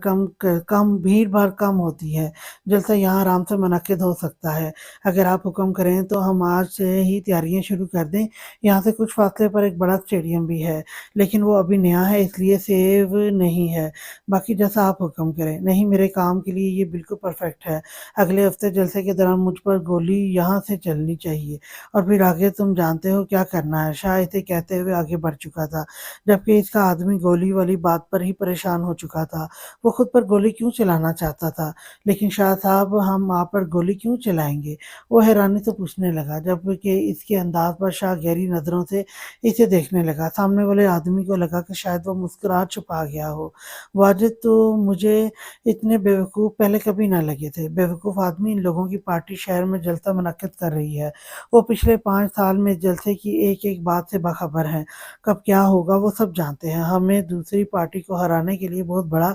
کم ہوتی ہے، جلسہ یہاں آرام سے منعقد ہو سکتا ہے۔ اگر آپ حکم کریں تو ہم آج سے ہی تیاریاں شروع کر دیں۔ یہاں سے کچھ فاصلے پر ایک بڑا اسٹیڈیم بھی ہے، لیکن وہ ابھی نیا ہے، اس لیے سیو نہیں ہے۔ باقی جیسا آپ حکم کریں۔ نہیں، میرے کام کے لیے یہ بالکل پرفیکٹ ہے۔ اگلے ہفتے جلسے کے دوران مجھ پر گولی یہاں سے چلنی چاہیے، اور پھر آگے تم جانتے ہو کیا کرنا ہے۔ شاہ اسے کہتے ہوئے آگے بڑھ چکا تھا، جبکہ اس کا آدمی گولی والی بات پر ہی پریشان ہو چکا تھا۔ وہ خود پر گولی کیوں چلانا چاہتا تھا؟ لیکن شاہ صاحب، ہم آپ پر گولی کیوں چلائیں گے؟ وہ حیرانی سے پوچھنے لگا، جبکہ اس کے انداز پر شاہ گہری نظروں سے اسے دیکھنے لگا۔ سامنے والے آدمی کو لگا کہ شاید وہ مسکراہٹ چھپا گیا ہو۔ واجد، تو مجھے اتنے بیوقوف پہلے کبھی نہ لگے تھے۔ بیوقوف آدمی، ان لوگوں کی پارٹی شہر میں جلسہ منعقد کر رہی ہے۔ وہ پچھلے 5 سال میں اس جلسے کی ایک ایک بات سے باخبر ہیں۔ کب کیا ہوگا وہ سب جانتے ہیں۔ ہمیں دوسری پارٹی کو ہرانے کے لیے بہت بڑا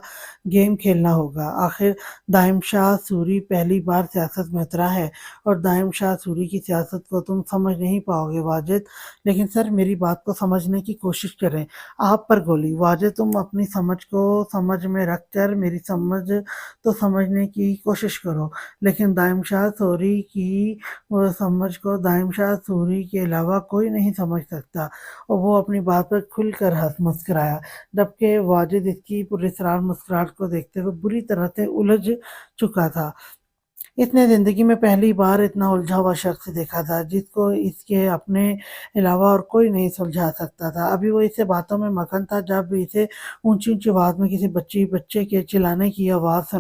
گیم کھیلنا ہوگا۔ آخر دائم شاہ سوری پہلی بار سیاست میں اترا ہے، اور دائم شاہ سوری کی سیاست کو تم سمجھ نہیں پاؤ گے واجد۔ لیکن سر، میری بات کو سمجھنے کی کوشش کریں۔ آپ پر گولی؟ واجد، تم اپنی سمجھ کو سمجھ میں رکھ کر میری سمجھ تو سمجھنے کی کوشش کرو۔ لیکن دائم شاہ سوری کی سمجھ کو دائم شاہ سوری کے علاوہ کوئی نہیں سمجھ سکتا۔ اور وہ اپنی بات پر کھل کر مسکرایا، جبکہ واجد اس کی پراسرار مسکراہٹ کو دیکھتے ہوئے بری طرح سے الجھ چکا تھا۔ اتنے زندگی میں پہلی بار اتنا الجھا ہوا شخص دیکھا تھا جس کو اس کے اپنے علاوہ اور کوئی نہیں سلجھا سکتا تھا۔ ابھی وہ اسے باتوں میں مگن تھا جب اسے اونچی اونچی آواز میں کسی بچے کے چلانے کی آواز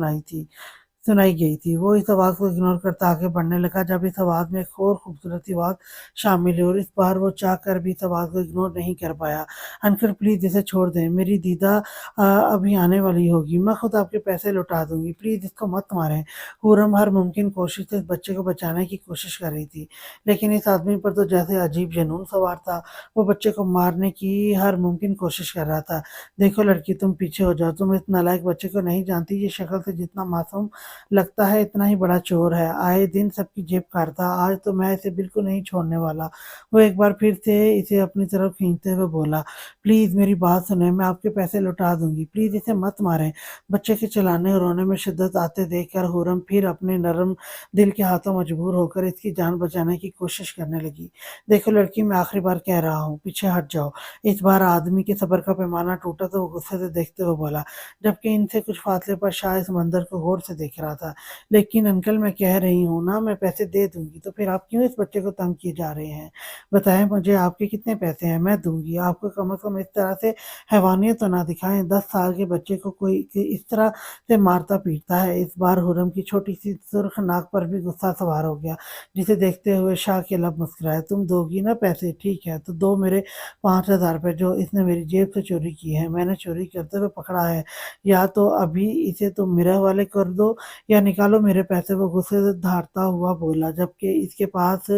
سنائی گئی تھی۔ وہ اس آواز کو اگنور کرتا آگے بڑھنے لگا جب اس آواز میں ایک اور خوبصورت آواز شامل ہوئی، اور اس بار وہ چاہ کر بھی اس آواز کو اگنور نہیں کر پایا۔ انکل پلیز اسے چھوڑ دیں، میری دیدہ ابھی آنے والی ہوگی، میں خود آپ کے پیسے لوٹا دوں گی، پلیز اس کو مت ماریں۔ خورم ہر ممکن کوشش سے اس بچے کو بچانے کی کوشش کر رہی تھی، لیکن اس آدمی پر تو جیسے عجیب جنون سوار تھا۔ وہ بچے کو مارنے کی ہر ممکن کوشش کر رہا تھا۔ دیکھو لڑکی، تم پیچھے ہو جاؤ، تم اس نالائق بچے کو نہیں جانتی، یہ شکل سے جتنا معصوم لگتا ہے اتنا ہی بڑا چور ہے، آئے دن سب کی جیب کاٹتا، آج تو میں اسے بالکل نہیں چھوڑنے والا۔ وہ ایک بار پھر سے اسے اپنی طرف کھینچتے ہوئے بولا، پلیز میری بات سنیں، میں آپ کے پیسے لوٹا دوں گی، پلیز اسے مت ماریں۔ بچے کے چلانے اور رونے میں شدت آتے دیکھ کر خورم پھر اپنے نرم دل کے ہاتھوں مجبور ہو کر اس کی جان بچانے کی کوشش کرنے لگی۔ دیکھو لڑکی، میں آخری بار کہہ رہا ہوں، پیچھے ہٹ جاؤ۔ اس بار آدمی کے صبر کا پیمانہ ٹوٹا تو وہ غصے سے دیکھتے ہوئے بولا، جبکہ ان سے کچھ فاصلے پر شاہ اس منظر کو غور سے دیکھ رہا تھا، لیکن انکل میں کہہ رہی ہوں نا، میں پیسے دے دوں گی، تو پھر آپ کیوں اس بچے کو تنگ کیے جا رہے ہیں؟ بتائیں مجھے، آپ کے کتنے پیسے ہیں، میں دوں گی آپ کو، کم از کم اس طرح سے حیوانیت تو نہ دکھائیں، 10 سال کے بچے کو کوئی اس طرح سے مارتا پیٹتا ہے۔ اس بار خرم کی چھوٹی سی سرخ ناک پر بھی غصہ سوار ہو گیا، جسے دیکھتے ہوئے شاہ کے لب مسکرائے۔ تم دو گی نا پیسے؟ ٹھیک ہے، تو دو میرے 5,000 روپے جو اس نے میری جیب سے چوری کی ہے، میں نے چوری کرتے ہوئے پکڑا ہے، یا تو ابھی اسے تم میرے حوالے کر دو یا نکالو میرے پیسے۔ وہ غصے سے دھاڑتا ہوا بولا، جبکہ اس کے پاس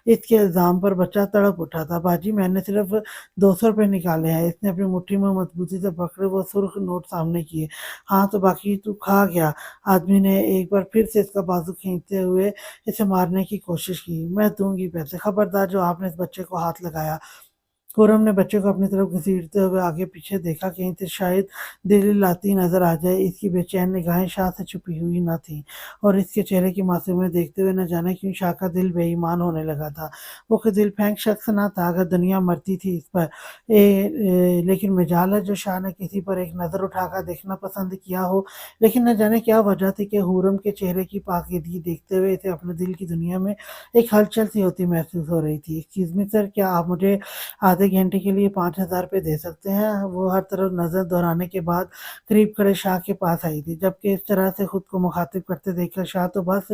اس کے الزام پر بچہ تڑپ اٹھا تھا۔ باجی، میں نے صرف 200 روپے نکالے ہیں۔ اس نے اپنی مٹھی میں مضبوطی سے پکڑے وہ سرخ نوٹ سامنے کیے۔ ہاں تو باقی تو کھا گیا۔ آدمی نے ایک بار پھر سے اس کا بازو کھینچتے ہوئے اسے مارنے کی کوشش کی۔ میں دوں گی پیسے، خبردار جو آپ نے اس بچے کو ہاتھ لگایا۔ خرم نے بچے کو اپنی طرف گھسیٹتے ہوئے آگے پیچھے دیکھا، کہیں سے شاید دل لاتی نظر آ جائے۔ اس کی بے چین نگاہیں شاہ سے چھپی ہوئی نہ تھیں، اور اس کے چہرے کی معصومیت دیکھتے ہوئے نہ جانے کیوں شاہ کا دل بے ایمان ہونے لگا تھا۔ وہ کوئی دل پھینک شخص نہ تھا، اگر دنیا مرتی تھی اس پر، لیکن مجال ہے جو شاہ نے کسی پر ایک نظر اٹھا کر دیکھنا پسند کیا ہو۔ لیکن نہ جانے کیا وجہ تھی کہ خرم کے چہرے کی پاکیزگی دیکھتے ہوئے اسے اپنے دل کی دنیا میں ایک ہلچل سی ہوتی محسوس ہو رہی تھی۔ ایکسکیوز می سر، کیا آپ مجھے آدھے گھنٹے کے لیے 5,000 روپے دے سکتے ہیں؟ وہ ہر طرف نظر دہرانے کے بعد قریب کھڑے شاہ کے پاس آئی تھی، جبکہ اس طرح سے خود کو مخاطب کرتے دیکھ کر شاہ تو بس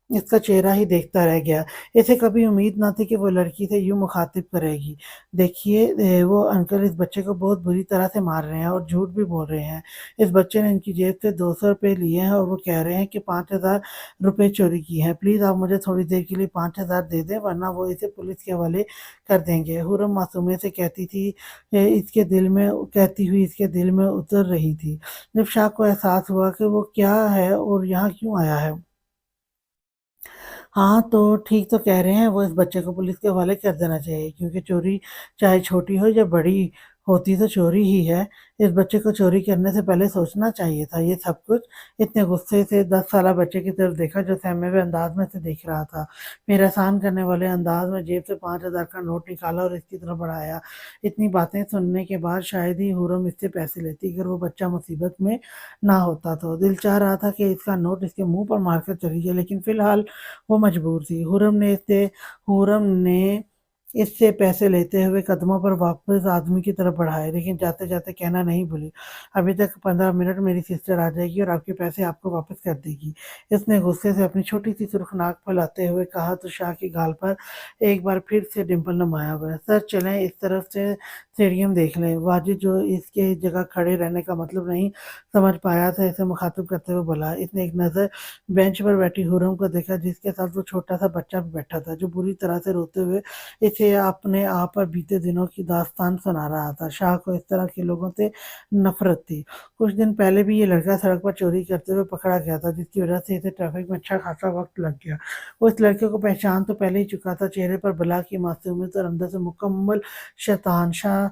اس کا چہرہ ہی دیکھتا رہ گیا۔ اسے کبھی امید نہ تھی کہ وہ لڑکی سے یوں مخاطب کرے گی۔ دیکھیے، وہ انکل اس بچے کو بہت بری طرح سے مار رہے ہیں اور جھوٹ بھی بول رہے ہیں۔ اس بچے نے ان کی جیب سے 200 روپے لیے ہیں اور وہ کہہ رہے ہیں کہ 5,000 روپے چوری کی ہیں۔ پلیز آپ مجھے تھوڑی دیر کے لیے 5,000 دے دیں، ورنہ وہ اسے پولیس کے حوالے کر دیں گے۔ خرم معصومیت سے کہتی ہوئی اس کے دل میں اتر رہی تھی، جب شاہ کو احساس ہوا کہ وہ کیا ہے اور یہاں کیوں آیا ہے۔ ہاں تو ٹھیک تو کہہ رہے ہیں، وہ اس بچے کو پولیس کے حوالے کر دینا چاہیے، کیونکہ چوری چاہے چھوٹی ہو یا بڑی ہوتی تو چوری ہی ہے۔ اس بچے کو چوری کرنے سے پہلے سوچنا چاہیے تھا۔ یہ سب کچھ اتنے غصے سے 10 سالہ بچے کی طرف دیکھا جو سہمے ہوئے انداز میں سے دیکھ رہا تھا، پھر احسان کرنے والے انداز میں جیب سے 5,000 کا نوٹ نکالا اور اس کی طرف بڑھایا۔ اتنی باتیں سننے کے بعد شاید ہی خرم اس سے پیسے لیتی اگر وہ بچہ مصیبت میں نہ ہوتا تو۔ دل چاہ رہا تھا کہ اس کا نوٹ اس کے منہ پر مار کر چلی جائے، لیکن فی الحال وہ مجبور تھی۔ خرم نے اس سے پیسے لیتے ہوئے قدموں پر واپس آدمی کی طرف بڑھائے، لیکن جاتے جاتے کہنا نہیں بھولی، ابھی تک 15 منٹ میری سسٹر آ جائے گی اور آپ کے پیسے آپ کو واپس کر دے گی۔ اس نے غصے سے اپنی چھوٹی سی سرخ ناک پھیلاتے ہوئے کہا تو شاہ کی گال پر ایک بار پھر سے ڈمپل نمایاں ہوا۔ سر چلیں اس طرف سے اسٹیڈیم دیکھ لیں۔ واجد جو اس کے جگہ کھڑے رہنے کا مطلب نہیں سمجھ پایا تھا، اسے مخاطب کرتے ہوئے بولا۔ اس نے ایک نظر بینچ پر بیٹھی خرم کو دیکھا، جس کے ساتھ وہ چھوٹا سا بچہ بھی بیٹھا تھا، جو بری طرح سے روتے ہوئے اسے اپنے آپ پر بیتے دنوں کی داستان سنا رہا تھا۔ شاہ کو اس طرح کے لوگوں سے نفرت تھی۔ کچھ دن پہلے بھی یہ لڑکا سڑک پر چوری کرتے ہوئے پکڑا گیا تھا، جس کی وجہ سے اسے ٹریفک میں اچھا خاصا وقت لگ گیا۔ وہ اس لڑکے کو پہچان تو پہلے ہی چکا تھا، چہرے پر بلا کی معصومیت اور اندر سے مکمل شیطان۔ شاہ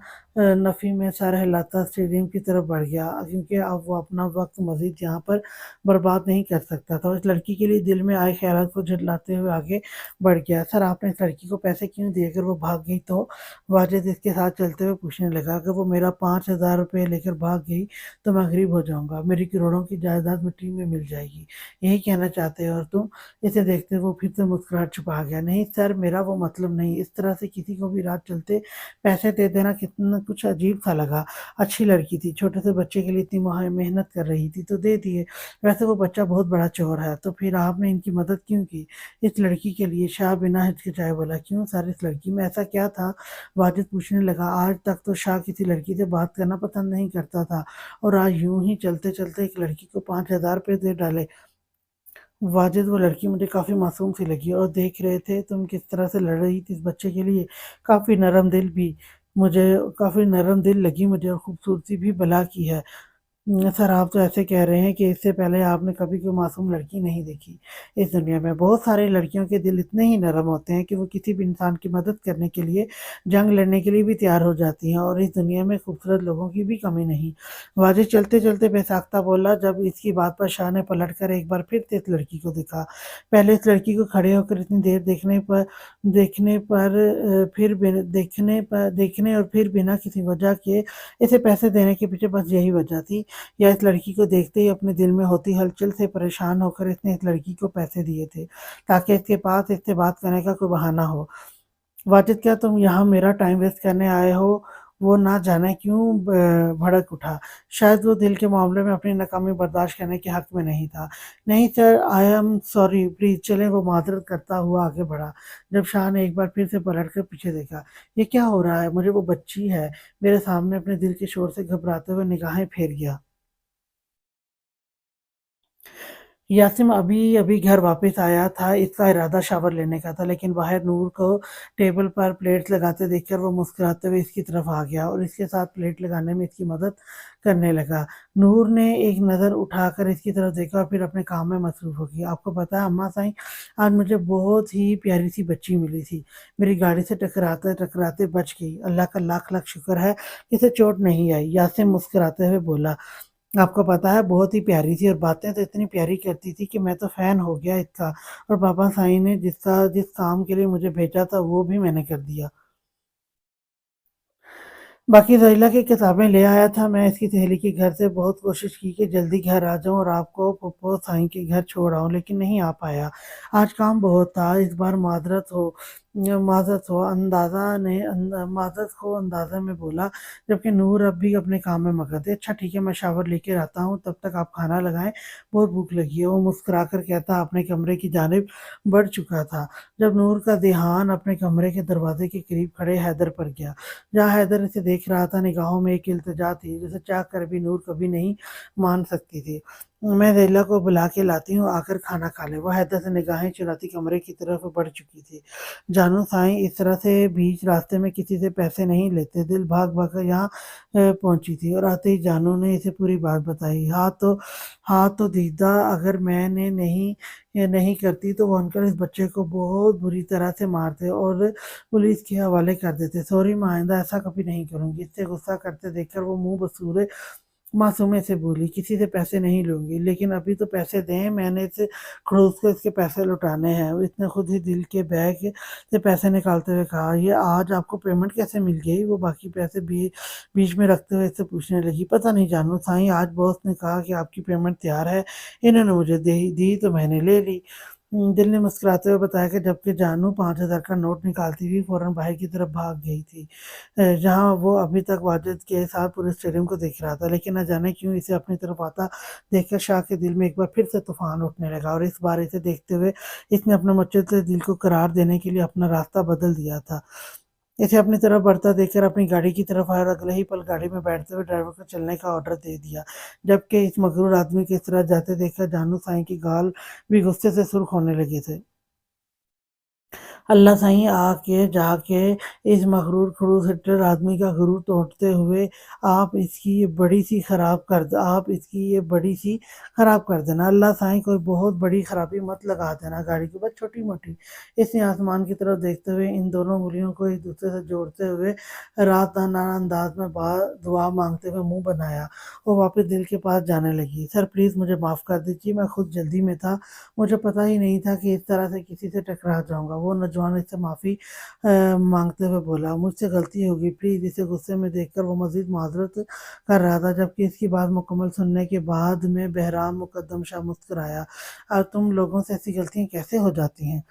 نفی میں سر ہلاتا اسٹیڈیم کی طرف بڑھ گیا، کیونکہ اب وہ اپنا وقت مزید یہاں پر برباد نہیں کر سکتا تھا۔ اس لڑکی کے لیے دل میں آئے خیالات کو جھٹلاتے ہوئے آگے بڑھ گیا۔ سر، آپ نے اس لڑکی کو پیسے کیوں دیے؟ اگر लेकर वो भाग गई तो वाजिद इसके साथ चलते हुए पूछने लगा, अगर वो मेरा 5,000 रुपये लेकर भाग गई तो मैं गरीब हो जाऊंगा, मेरी करोड़ों की जायदाद मिट्टी में मिल जाएगी, यही कहना चाहते हो और तुम? इसे देखते वो फिर से मुस्कुराहट छुपा गया। नहीं सर, मेरा वो मतलब नहीं, इस तरह से किसी को भी रात चलते पैसे दे देना कितना कुछ अजीब सा लगा। अच्छी लड़की थी, छोटे से बच्चे के लिए इतनी मेहनत कर रही थी तो दे दिए। वैसे वो बच्चा बहुत बड़ा चोर है, तो फिर आपने इनकी मदद क्यों की? इस लड़की के लिए, शाह बिना हिचकिचाए बोला। क्यों सर, इस लड़की में ऐसा क्या था? वाजिद पूछने लगा। आज तक तो शाह किसी लड़की से बात करना पसंद नहीं करता था, और आज यूं ही चलते चलते एक लड़की को 5,000 रुपये दे डाले। वाजिद, वो लड़की मुझे काफ़ी मासूम सी लगी, और देख रहे थे तुम किस तरह से लड़ रही थी इस बच्चे के लिए, काफ़ी नरम दिल भी, मुझे काफ़ी नरम दिल लगी मुझे, और खूबसूरती भी भला की है। सर, आप तो ऐसे कह रहे हैं कि इससे पहले आपने कभी कोई मासूम लड़की नहीं देखी। इस दुनिया में बहुत सारी लड़कियों के दिल इतने ही नरम होते हैं कि वो किसी भी इंसान की मदद करने के लिए, जंग लड़ने के लिए भी तैयार हो जाती हैं, और इस दुनिया में खूबसूरत लोगों की भी कमी नहीं। वाजिद चलते चलते बेसाख्ता बोला। जब इसकी बात पर शाह ने पलट कर एक बार फिर से इस लड़की को देखा। पहले इस लड़की को खड़े होकर इतनी देर देखने और फिर बिना किसी वजह के इसे पैसे देने के पीछे बस यही वजह थी, या इस लड़की को देखते ही अपने दिल में होती हलचल से परेशान होकर इसने इस लड़की को पैसे दिए थे, ताकि इसके पास इससे बात करने का कोई बहाना हो। वाजिद, क्या तुम यहाँ मेरा टाइम वेस्ट करने आए हो? वो ना जाने क्यों भड़क उठा। शायद वो दिल के मामले में अपनी नाकामी बर्दाश्त करने के हक में नहीं था। नहीं sir, I am sorry, please चलें, वो माजरत करता हुआ आगे बढ़ा। जब शाह ने एक बार फिर से पलट कर पीछे देखा, ये क्या हो रहा है? मुझे वो बच्ची है मेरे सामने अपने दिल के शोर से घबराते हुए निगाहें फेर गया। यासिम अभी अभी घर वापस आया था, इसका इरादा शावर लेने का था, लेकिन बाहर नूर को टेबल पर प्लेट्स लगाते देखकर वो मुस्कुराते हुए इसकी तरफ आ गया और इसके साथ प्लेट लगाने में इसकी मदद करने लगा। नूर ने एक नज़र उठाकर इसकी तरफ देखा और फिर अपने काम में मसरूफ हो गया। आपको पता है अम्मा साईं, आज मुझे बहुत ही प्यारी सी बच्ची मिली थी, मेरी गाड़ी से टकराते टकराते बच गई, अल्लाह का लाख लाख शुक्र है कि इसे चोट नहीं आई। यासिम मुस्कुराते हुए बोला। आपको पता है बहुत ही प्यारी थी, और बातें तो इतनी प्यारी करती थी कि मैं तो फ़ैन हो गया इसका, और पापा साईं ने जिस काम के लिए मुझे भेजा था वो भी मैंने कर दिया। बाकी ज़रीला की किताबें ले आया था मैं इसकी सहेली के घर से, बहुत कोशिश की कि जल्दी घर आ जाऊँ और आपको पप्पो साईं के घर छोड़ आऊँ, लेकिन नहीं आ पाया। आज काम बहुत था, इस बार माज़रत हो अंदाज़े में बोला, जबकि नूर अब भी अपने काम में मगन थे। अच्छा ठीक है, मैं शावर लेकर आता हूँ, तब तक आप खाना लगाएँ, बहुत भूख लगी है। वो मुस्कुराकर कहता अपने कमरे की जानिब बढ़ चुका था, जब नूर का ध्यान अपने कमरे के दरवाज़े के करीब खड़े हैदर पर गया। जहाँ हैदर इसे देख रहा था, निगाहों में एक इल्तिजा थी जिसे चाह कर भी नूर कभी नहीं मान सकती थी। मैं ज़ेला को बुला के लाती हूँ, आकर खाना खा ले। वह हैदर से निगाहें चुराती कमरे की तरफ बढ़ चुकी थी। जानू साईं इस तरह से बीच रास्ते में किसी से पैसे नहीं लेते, दिल भाग भाग कर यहाँ पहुंची थी, और आते ही जानू ने इसे पूरी बात बताई। हाँ तो दीदा, अगर मैंने नहीं ये नहीं करती तो वो अंकल इस बच्चे को बहुत बुरी तरह से मारते और पुलिस के हवाले कर देते। सॉरी माँ, आइंदा ऐसा कभी नहीं करूँगी। इससे गुस्सा करते देखकर वो मुंह बसूरे मासूमे से बोली, किसी से पैसे नहीं लूंगी, लेकिन अभी तो पैसे दें, मैंने इसे खड़ूस को इसके पैसे लौटाने हैं। इसने खुद ही दिल के बैग से पैसे निकालते हुए कहा, ये आज आपको पेमेंट कैसे मिल गई? वो बाकी पैसे भी बीच में रखते हुए इससे पूछने लगी। पता नहीं जानू साईं, आज बॉस ने कहा कि आपकी पेमेंट तैयार है, इन्होंने मुझे दी तो मैंने ले ली। दिल ने मुस्कुराते हुए बताया कि जबकि जानू 5,000 का नोट निकालती हुई फौरन बाहर की तरफ भाग गई थी, जहाँ वो अभी तक वाजिद के साथ पूरे स्टेडियम को देख रहा था, लेकिन न जाने क्यों इसे अपनी तरफ आता देखकर शाह के दिल में एक बार फिर से तूफान उठने लगा, और इस बार इसे देखते हुए इसने अपने मचलते दिल को करार देने के लिए अपना रास्ता बदल दिया था। इसे अपनी तरफ बढ़ता देखकर अपनी गाड़ी की तरफ आया और अगले ही पल गाड़ी में बैठते हुए ड्राइवर को चलने का ऑर्डर दे दिया। जबकि इस मगरूर आदमी को इस तरह जाते देखकर जानू साईं की गाल भी गुस्से से सुर्ख होने लगे थे। अल्लाह साईं, आके जाके इस मगरूर खड़ूस हिटलर आदमी का गुरूर तोड़ते हुए आप इसकी ये बड़ी सी खराब कर देना। अल्लाह साईं, कोई बहुत बड़ी खराबी मत लगा देना गाड़ी को, बस छोटी मोटी। इसने आसमान की तरफ देखते हुए इन दोनों उंगलियों को एक दूसरे से जोड़ते हुए राताना अंदाज में दुआ मांगते हुए मुंह बनाया। वो वापस दिल के पास जाने लगी। सर प्लीज़ मुझे माफ़ कर दीजिए, मैं खुद जल्दी में था, मुझे पता ही नहीं था कि इस तरह से किसी से टकरा जाऊंगा। वो न नौजवान इससे माफ़ी मांगते हुए बोला, मुझसे गलती हो गई, प्लीज़। इसे गुस्से में देखकर वो मज़ीद माजरत कर रहा था, जबकि इसकी बात मुकम्मल सुनने के बाद में बहराम मुकद्दम शाह मुस्कुराया। अब तुम लोगों से ऐसी गलतियाँ कैसे हो जाती हैं?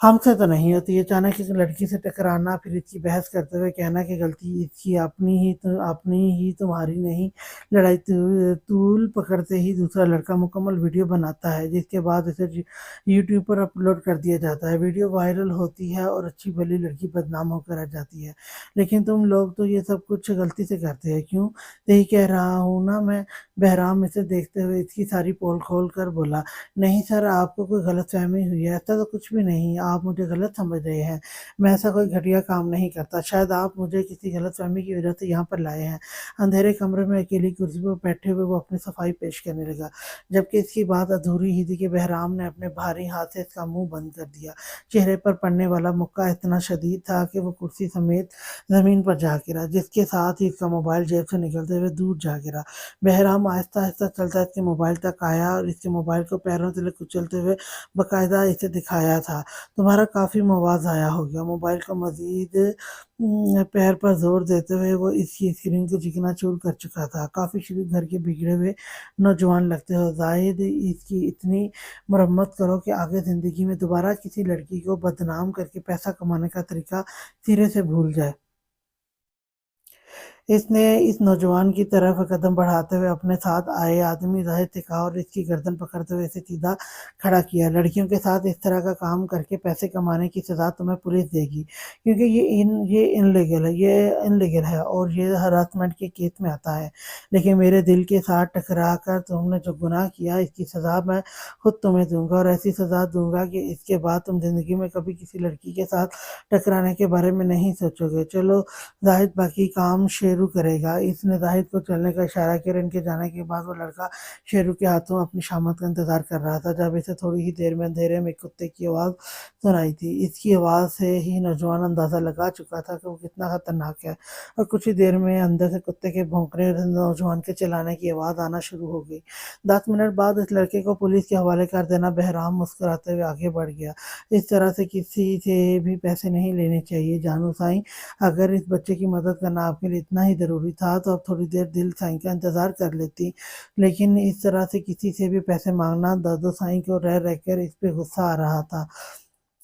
हमसे तो नहीं होती। अचानक एक लड़की से टकराना, फिर इसकी बहस करते हुए कहना कि गलती इसकी अपनी ही तुम्हारी नहीं। लड़ाई तूल पकड़ते ही दूसरा लड़का मुकम्मल वीडियो बनाता है, जिसके बाद इसे यूट्यूब पर अपलोड कर दिया जाता है। वीडियो वायरल होती है और अच्छी भली लड़की बदनाम होकर रह जाती है। लेकिन तुम लोग तो ये सब कुछ गलती से करते हैं, क्यों? यही कह रहा हूँ ना मैं। बहराम इसे देखते हुए इसकी सारी पोल खोल कर बोला, नहीं सर, आपको कोई गलतफ़हमी हुई है, ऐसा तो कुछ भी नहीं, आप मुझे गलत समझ रहे हैं। मैं ऐसा कोई घटिया काम नहीं करता, शायद आप मुझे किसी गलतफ़हमी की वजह से यहाँ पर लाए हैं। अंधेरे कमरे में अकेली कुर्सी पर बैठे हुए वो अपनी सफाई पेश करने लगा, जबकि इसकी बात अधूरी ही थी कि बहराम ने अपने भारी हाथ से इसका मुँह बंद कर दिया। चेहरे पर पड़ने वाला मुक्का इतना शदीद था कि वो कुर्सी समेत ज़मीन पर जा गिरा, जिसके साथ ही इसका मोबाइल जेब से निकलते हुए दूर जा गिरा। बहराम आहिस्ता-आहिस्ता चलता इसके मोबाइल तक आया और इसके मोबाइल को पैरों तले कुचलते हुए बाकायदा इसे दिखाया था, तुम्हारा काफ़ी मवाद ज़ाया हो गया। मोबाइल को मज़ीद पैर पर ज़ोर देते हुए वो इसकी स्क्रीन को चिकनाचूर कर चुका था। काफ़ी शरीफ घर के बिगड़े हुए नौजवान लगते हो, ज़ाहिद इसकी इतनी मरम्मत करो कि आगे ज़िंदगी में दोबारा किसी लड़की को बदनाम करके पैसा कमाने का तरीका सिरे से भूल जाए। इसने इस नौजवान की तरफ कदम बढ़ाते हुए अपने साथ आए आदमी ज़ाहिद से कहा और इसकी गर्दन पकड़ते हुए इसे सीधा खड़ा किया। लड़कियों के साथ इस तरह का काम करके पैसे कमाने की सज़ा तुम्हें पुलिस देगी, क्योंकि ये इनलीगल है और ये हरासमेंट के केस में आता है। लेकिन मेरे दिल के साथ टकरा कर तुमने जो गुनाह किया, इसकी सज़ा मैं खुद तुम्हें दूँगा और ऐसी सज़ा दूँगा कि इसके बाद तुम ज़िंदगी में कभी किसी लड़की के साथ टकराने के बारे में नहीं सोचोगे। चलो, ज़ाहिद बाकी काम शेरू करेगा। इसने ज़ाहिद को चलने का इशारा किया और इनके जाने के बाद वो लड़का शेरू के हाथों अपनी शामत का इंतज़ार कर रहा था, जब इसे थोड़ी ही देर में अंधेरे में एक कुत्ते की आवाज़ सुनाई थी। इसकी आवाज़ से ही नौजवान अंदाज़ा लगा चुका था कि वो कितना खतरनाक है, और कुछ ही देर में अंदर से कुत्ते के भौंकने और नौजवान के चिल्लाने की आवाज़ आना शुरू हो गई। 10 मिनट बाद इस लड़के को पुलिस के हवाले कर देना। बहराम मुस्कुराते हुए आगे बढ़ गया, इस तरह से किसी से भी पैसे नहीं लेने चाहिए जानू साईं। अगर इस बच्चे की मदद करना आपके लिए इतना ही ज़रूरी था, तो आप थोड़ी देर दिल साईं का इंतज़ार कर लेती। लेकिन इस तरह से किसी से भी पैसे माँगना, दादू साईं को रह कर इस पे गुस्सा आ रहा था,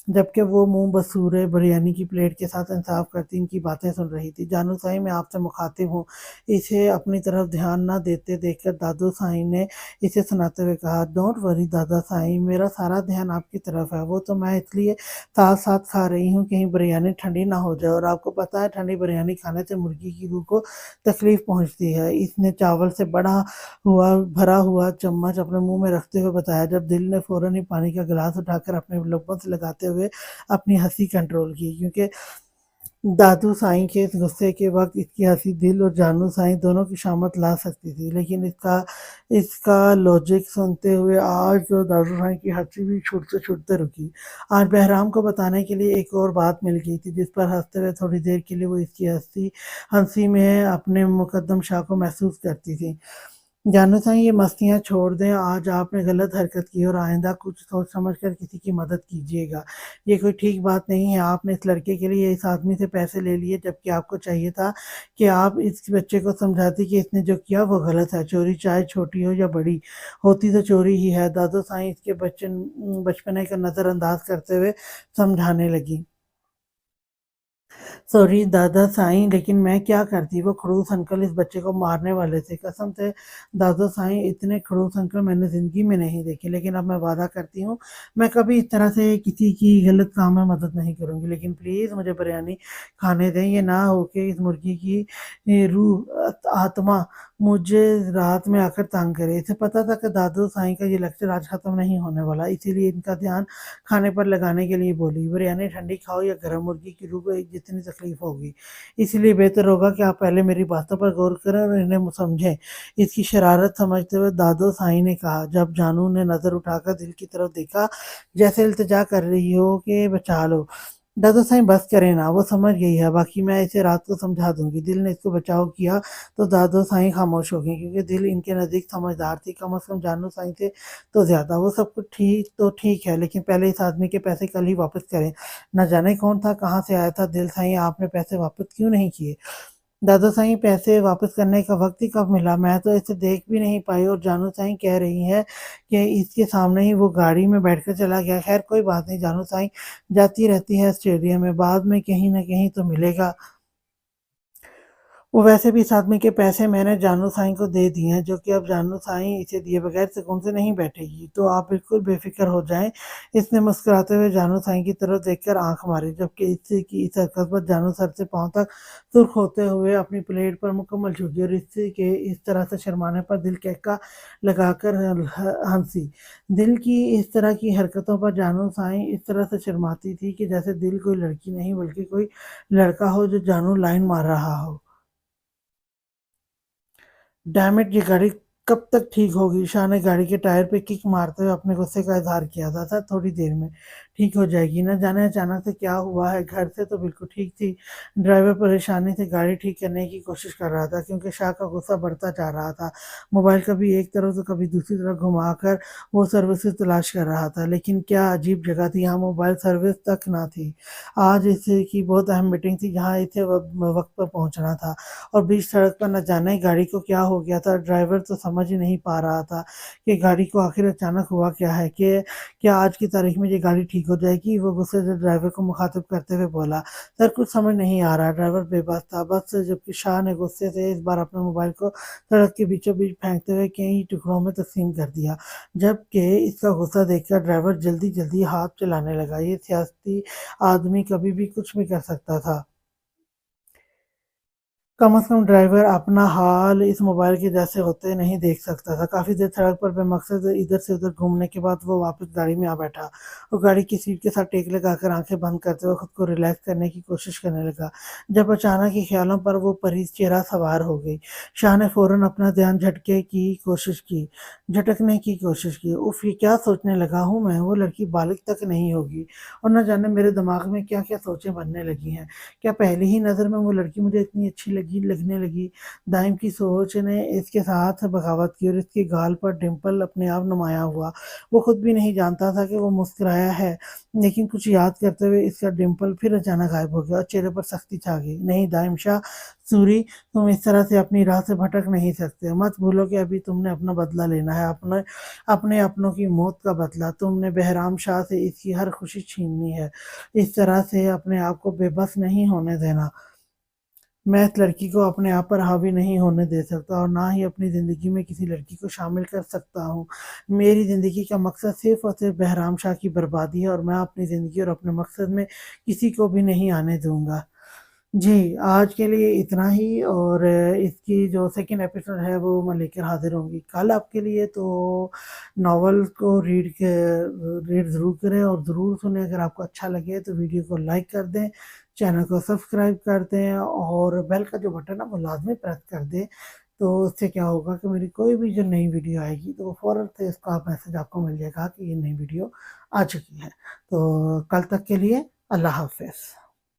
जबकि वो मुँह बसूरे बिरयानी की प्लेट के साथ इंसाफ करती इनकी बातें सुन रही थी। जानू साईं, मैं आपसे मुखातिब हूँ। इसे अपनी तरफ ध्यान ना देते देखकर दादू साईं ने इसे सुनाते हुए कहा, डोंट वरी दादा साईं, मेरा सारा ध्यान आपकी तरफ है। वो तो मैं इसलिए साथ-साथ खा रही हूँ, कहीं बिरयानी ठंडी ना हो जाए, और आपको पता है ठंडी बिरयानी खाने से मुर्गी की रूह को तकलीफ़ पहुँचती है। इसने चावल से भरा हुआ चम्मच अपने मुँह में रखते हुए बताया, जब दिल ने फ़ौरन ही पानी का गिलास उठाकर अपने लबों से लगाते हुए अपनी हँसी कंट्रोल की, क्योंकि दादू साईं के इस गुस्से के वक़्त इसकी हँसी दिल और जानू साईं दोनों की शामत ला सकती थी। लेकिन इसका इसका लॉजिक सुनते हुए आज तो दादू साईं की हँसी भी छूटते-छूटते रुकी। आज बहराम को बताने के लिए एक और बात मिल गई थी, जिस पर हँसते हुए थोड़ी देर के लिए वो इसकी हँसी में अपने मुकद्दम शाह को महसूस करती थी। जानू साईं, ये मस्तियाँ छोड़ दें, आज आपने गलत हरकत की और आइंदा कुछ सोच समझ कर किसी की मदद कीजिएगा। ये कोई ठीक बात नहीं है, आपने इस लड़के के लिए इस आदमी से पैसे ले लिए, जबकि आपको चाहिए था कि आप इस बच्चे को समझाती कि इसने जो किया वो गलत है। चोरी चाहे छोटी हो या बड़ी, होती तो चोरी ही है। दादू साईं इसके बचपने को नज़रअंदाज करते हुए समझाने लगी। सॉरी दादा साईं, लेकिन मैं क्या करती, वो खड़ूस अंकल इस बच्चे को मारने वाले थे। कसम से दादा साईं, इतने खड़ूस अंकल मैंने ज़िंदगी में नहीं देखे। लेकिन अब मैं वादा करती हूँ, मैं कभी इस तरह से किसी की गलत काम में मदद नहीं करूँगी। लेकिन प्लीज़ मुझे बिरयानी खाने दें, ये ना हो कि इस मुर्गी की आत्मा मुझे रात में आकर तंग करे। इसे पता था कि दादू साईं का ये लेक्चर आज ख़त्म नहीं होने वाला, इसीलिए इनका ध्यान खाने पर लगाने के लिए बोली, बिरयानी ठंडी खाओ या गरम, मुर्गी की रूह को जितनी तकलीफ होगी। इसलिए बेहतर होगा कि आप पहले मेरी बातों पर गौर करें और इन्हें समझें। इसकी शरारत समझते हुए दादो साईं ने कहा, जब जानू ने नज़र उठाकर दिल की तरफ देखा, जैसे इल्तिजा कर रही हो कि बचा लो। दादू साईं बस करे ना, वो समझ गई है, बाकी मैं इसे रात को समझा दूंगी। दिल ने इसको बचाव किया तो दादू साईं खामोश हो गई, क्योंकि दिल इनके नज़दीक समझदार थी, कम से कम जानू साईं से तो ज़्यादा। वो सब कुछ ठीक तो ठीक है, लेकिन पहले इस आदमी के पैसे कल ही वापस करें। न जाने कौन था, कहाँ से आया था। दिल साईं, आपने पैसे वापस क्यों नहीं किए? दादू साईं, पैसे वापस करने का वक्त ही कब मिला, मैं तो इसे देख भी नहीं पाई, और जानू साईं कह रही है कि इसके सामने ही वो गाड़ी में बैठकर चला गया। खैर कोई बात नहीं, जानू साईं जाती रहती है स्टेडियम में, बाद में कहीं ना कहीं तो मिलेगा। वो वैसे भी इस आदमी के पैसे मैंने जानू साईं को दे दिए हैं, जो कि अब जानू साईं इसे दिए बगैर सुकून से नहीं बैठेगी, तो आप बिल्कुल बेफिक्र हो जाएं। इसने मुस्कुराते हुए जानू साईं की तरफ देखकर आंख मारी, जबकि इससे की इस हरकत पर जानू सर से पांव तक सुर्ख होते हुए अपनी प्लेट पर मुकम्मल झुकी, और इससे के इस तरह से शर्माने पर दिल कहका लगाकर हंसी। दिल की इस तरह की हरकतों पर जानू साईं इस तरह से शर्माती थी कि जैसे दिल कोई लड़की नहीं बल्कि कोई लड़का हो जो जानू लाइन मार रहा हो। डैम इट, ये गाड़ी कब तक ठीक होगी? शाह ने गाड़ी के टायर पे किक मारते हुए अपने गुस्से का इजहार किया था। सर, थोड़ी देर में ठीक हो जाएगी। न जाने अचानक से क्या हुआ है, घर से तो बिल्कुल ठीक थी। ड्राइवर परेशानी से गाड़ी ठीक करने की कोशिश कर रहा था, क्योंकि शाह का गुस्सा बढ़ता जा रहा था। मोबाइल कभी एक तरफ तो कभी दूसरी तरफ घुमाकर वो सर्विस तलाश कर रहा था, लेकिन क्या अजीब जगह थी, यहाँ मोबाइल सर्विस तक ना थी। आज इसे की बहुत अहम मीटिंग थी, जहाँ इसे वक्त पर पहुंचना था, और बीच सड़क पर न जाने गाड़ी को क्या हो गया था। ड्राइवर तो समझ ही नहीं पा रहा था कि गाड़ी को आखिर अचानक हुआ क्या है, कि क्या आज की तारीख में ये गाड़ी ठीक हो जाएगी। वो गुस्से से ड्राइवर को मुखातिब करते हुए बोला, सर कुछ समझ नहीं आ रहा। ड्राइवर बेबस था बस, जबकि शाह ने गुस्से से इस बार अपने मोबाइल को सड़क के बीचों बीच फेंकते हुए कई टुकड़ों में तकसीम कर दिया। जबकि इसका गुस्सा देखकर ड्राइवर जल्दी जल्दी हाथ चलाने लगा। ये सियासती आदमी कभी भी कुछ भी कर सकता था। कम से कम ड्राइवर अपना हाल इस मोबाइल के जैसे होते नहीं देख सकता था। काफ़ी देर सड़क पर बेमकसद इधर से उधर घूमने के बाद वो वापस गाड़ी में आ बैठा, और गाड़ी की सीट के साथ टेक लगाकर आंखें बंद करते हुए खुद को रिलैक्स करने की कोशिश करने लगा, जब अचानक ही ख्यालों पर वो परी चेहरा सवार हो गई। शाह ने फौरन अपना ध्यान झटकने की कोशिश की। उफ, ये क्या सोचने लगा हूँ मैं, वो लड़की बालिग तक नहीं होगी, और न जाने मेरे दिमाग में क्या क्या सोचें बनने लगी हैं। क्या पहली ही नज़र में वो लड़की मुझे इतनी अच्छी लगने लगी? दाइम की सोच ने इसके साथ बगावत की, और इसके गाल पर डिंपल अपने आप नुमाया हुआ। वो खुद भी नहीं जानता था कि वो मुस्कुराया है, लेकिन कुछ याद करते हुए इसका डिंपल फिर अचानक गायब हो गया, और चेहरे पर सख्ती छा गई। नहीं दाइम शाह, सूरी, तुम इस तरह से अपनी राह से भटक नहीं सकते। मत भूलो कि अभी तुमने अपना बदला लेना है, अपने अपने अपनों की मौत का बदला। तुमने बहराम शाह से इसकी हर खुशी छीननी है। इस तरह से अपने आप को बेबस नहीं होने देना। मैं इस लड़की को अपने आप पर हावी नहीं होने दे सकता, और ना ही अपनी ज़िंदगी में किसी लड़की को शामिल कर सकता हूँ। मेरी ज़िंदगी का मकसद सिर्फ़ और सिर्फ़ बहराम शाह की बर्बादी है, और मैं अपनी ज़िंदगी और अपने मकसद में किसी को भी नहीं आने दूँगा। जी, आज के लिए इतना ही, और इसकी जो सेकंड एपिसोड है वो मैं लेकर हाज़िर होंगी कल आपके लिए। तो नॉवल को रीड ज़रूर करें और ज़रूर सुनें। अगर आपको अच्छा लगे तो वीडियो को लाइक कर दें, चैनल को सब्सक्राइब कर दें, और बेल का जो बटन है वो लाज़मी प्रेस कर दें। तो उससे क्या होगा कि मेरी कोई भी जो नई वीडियो आएगी तो वो फ़ौरन से इसका मैसेज आपको मिल जाएगा कि ये नई वीडियो आ चुकी है। तो कल तक के लिए अल्लाह हाफ़िज़।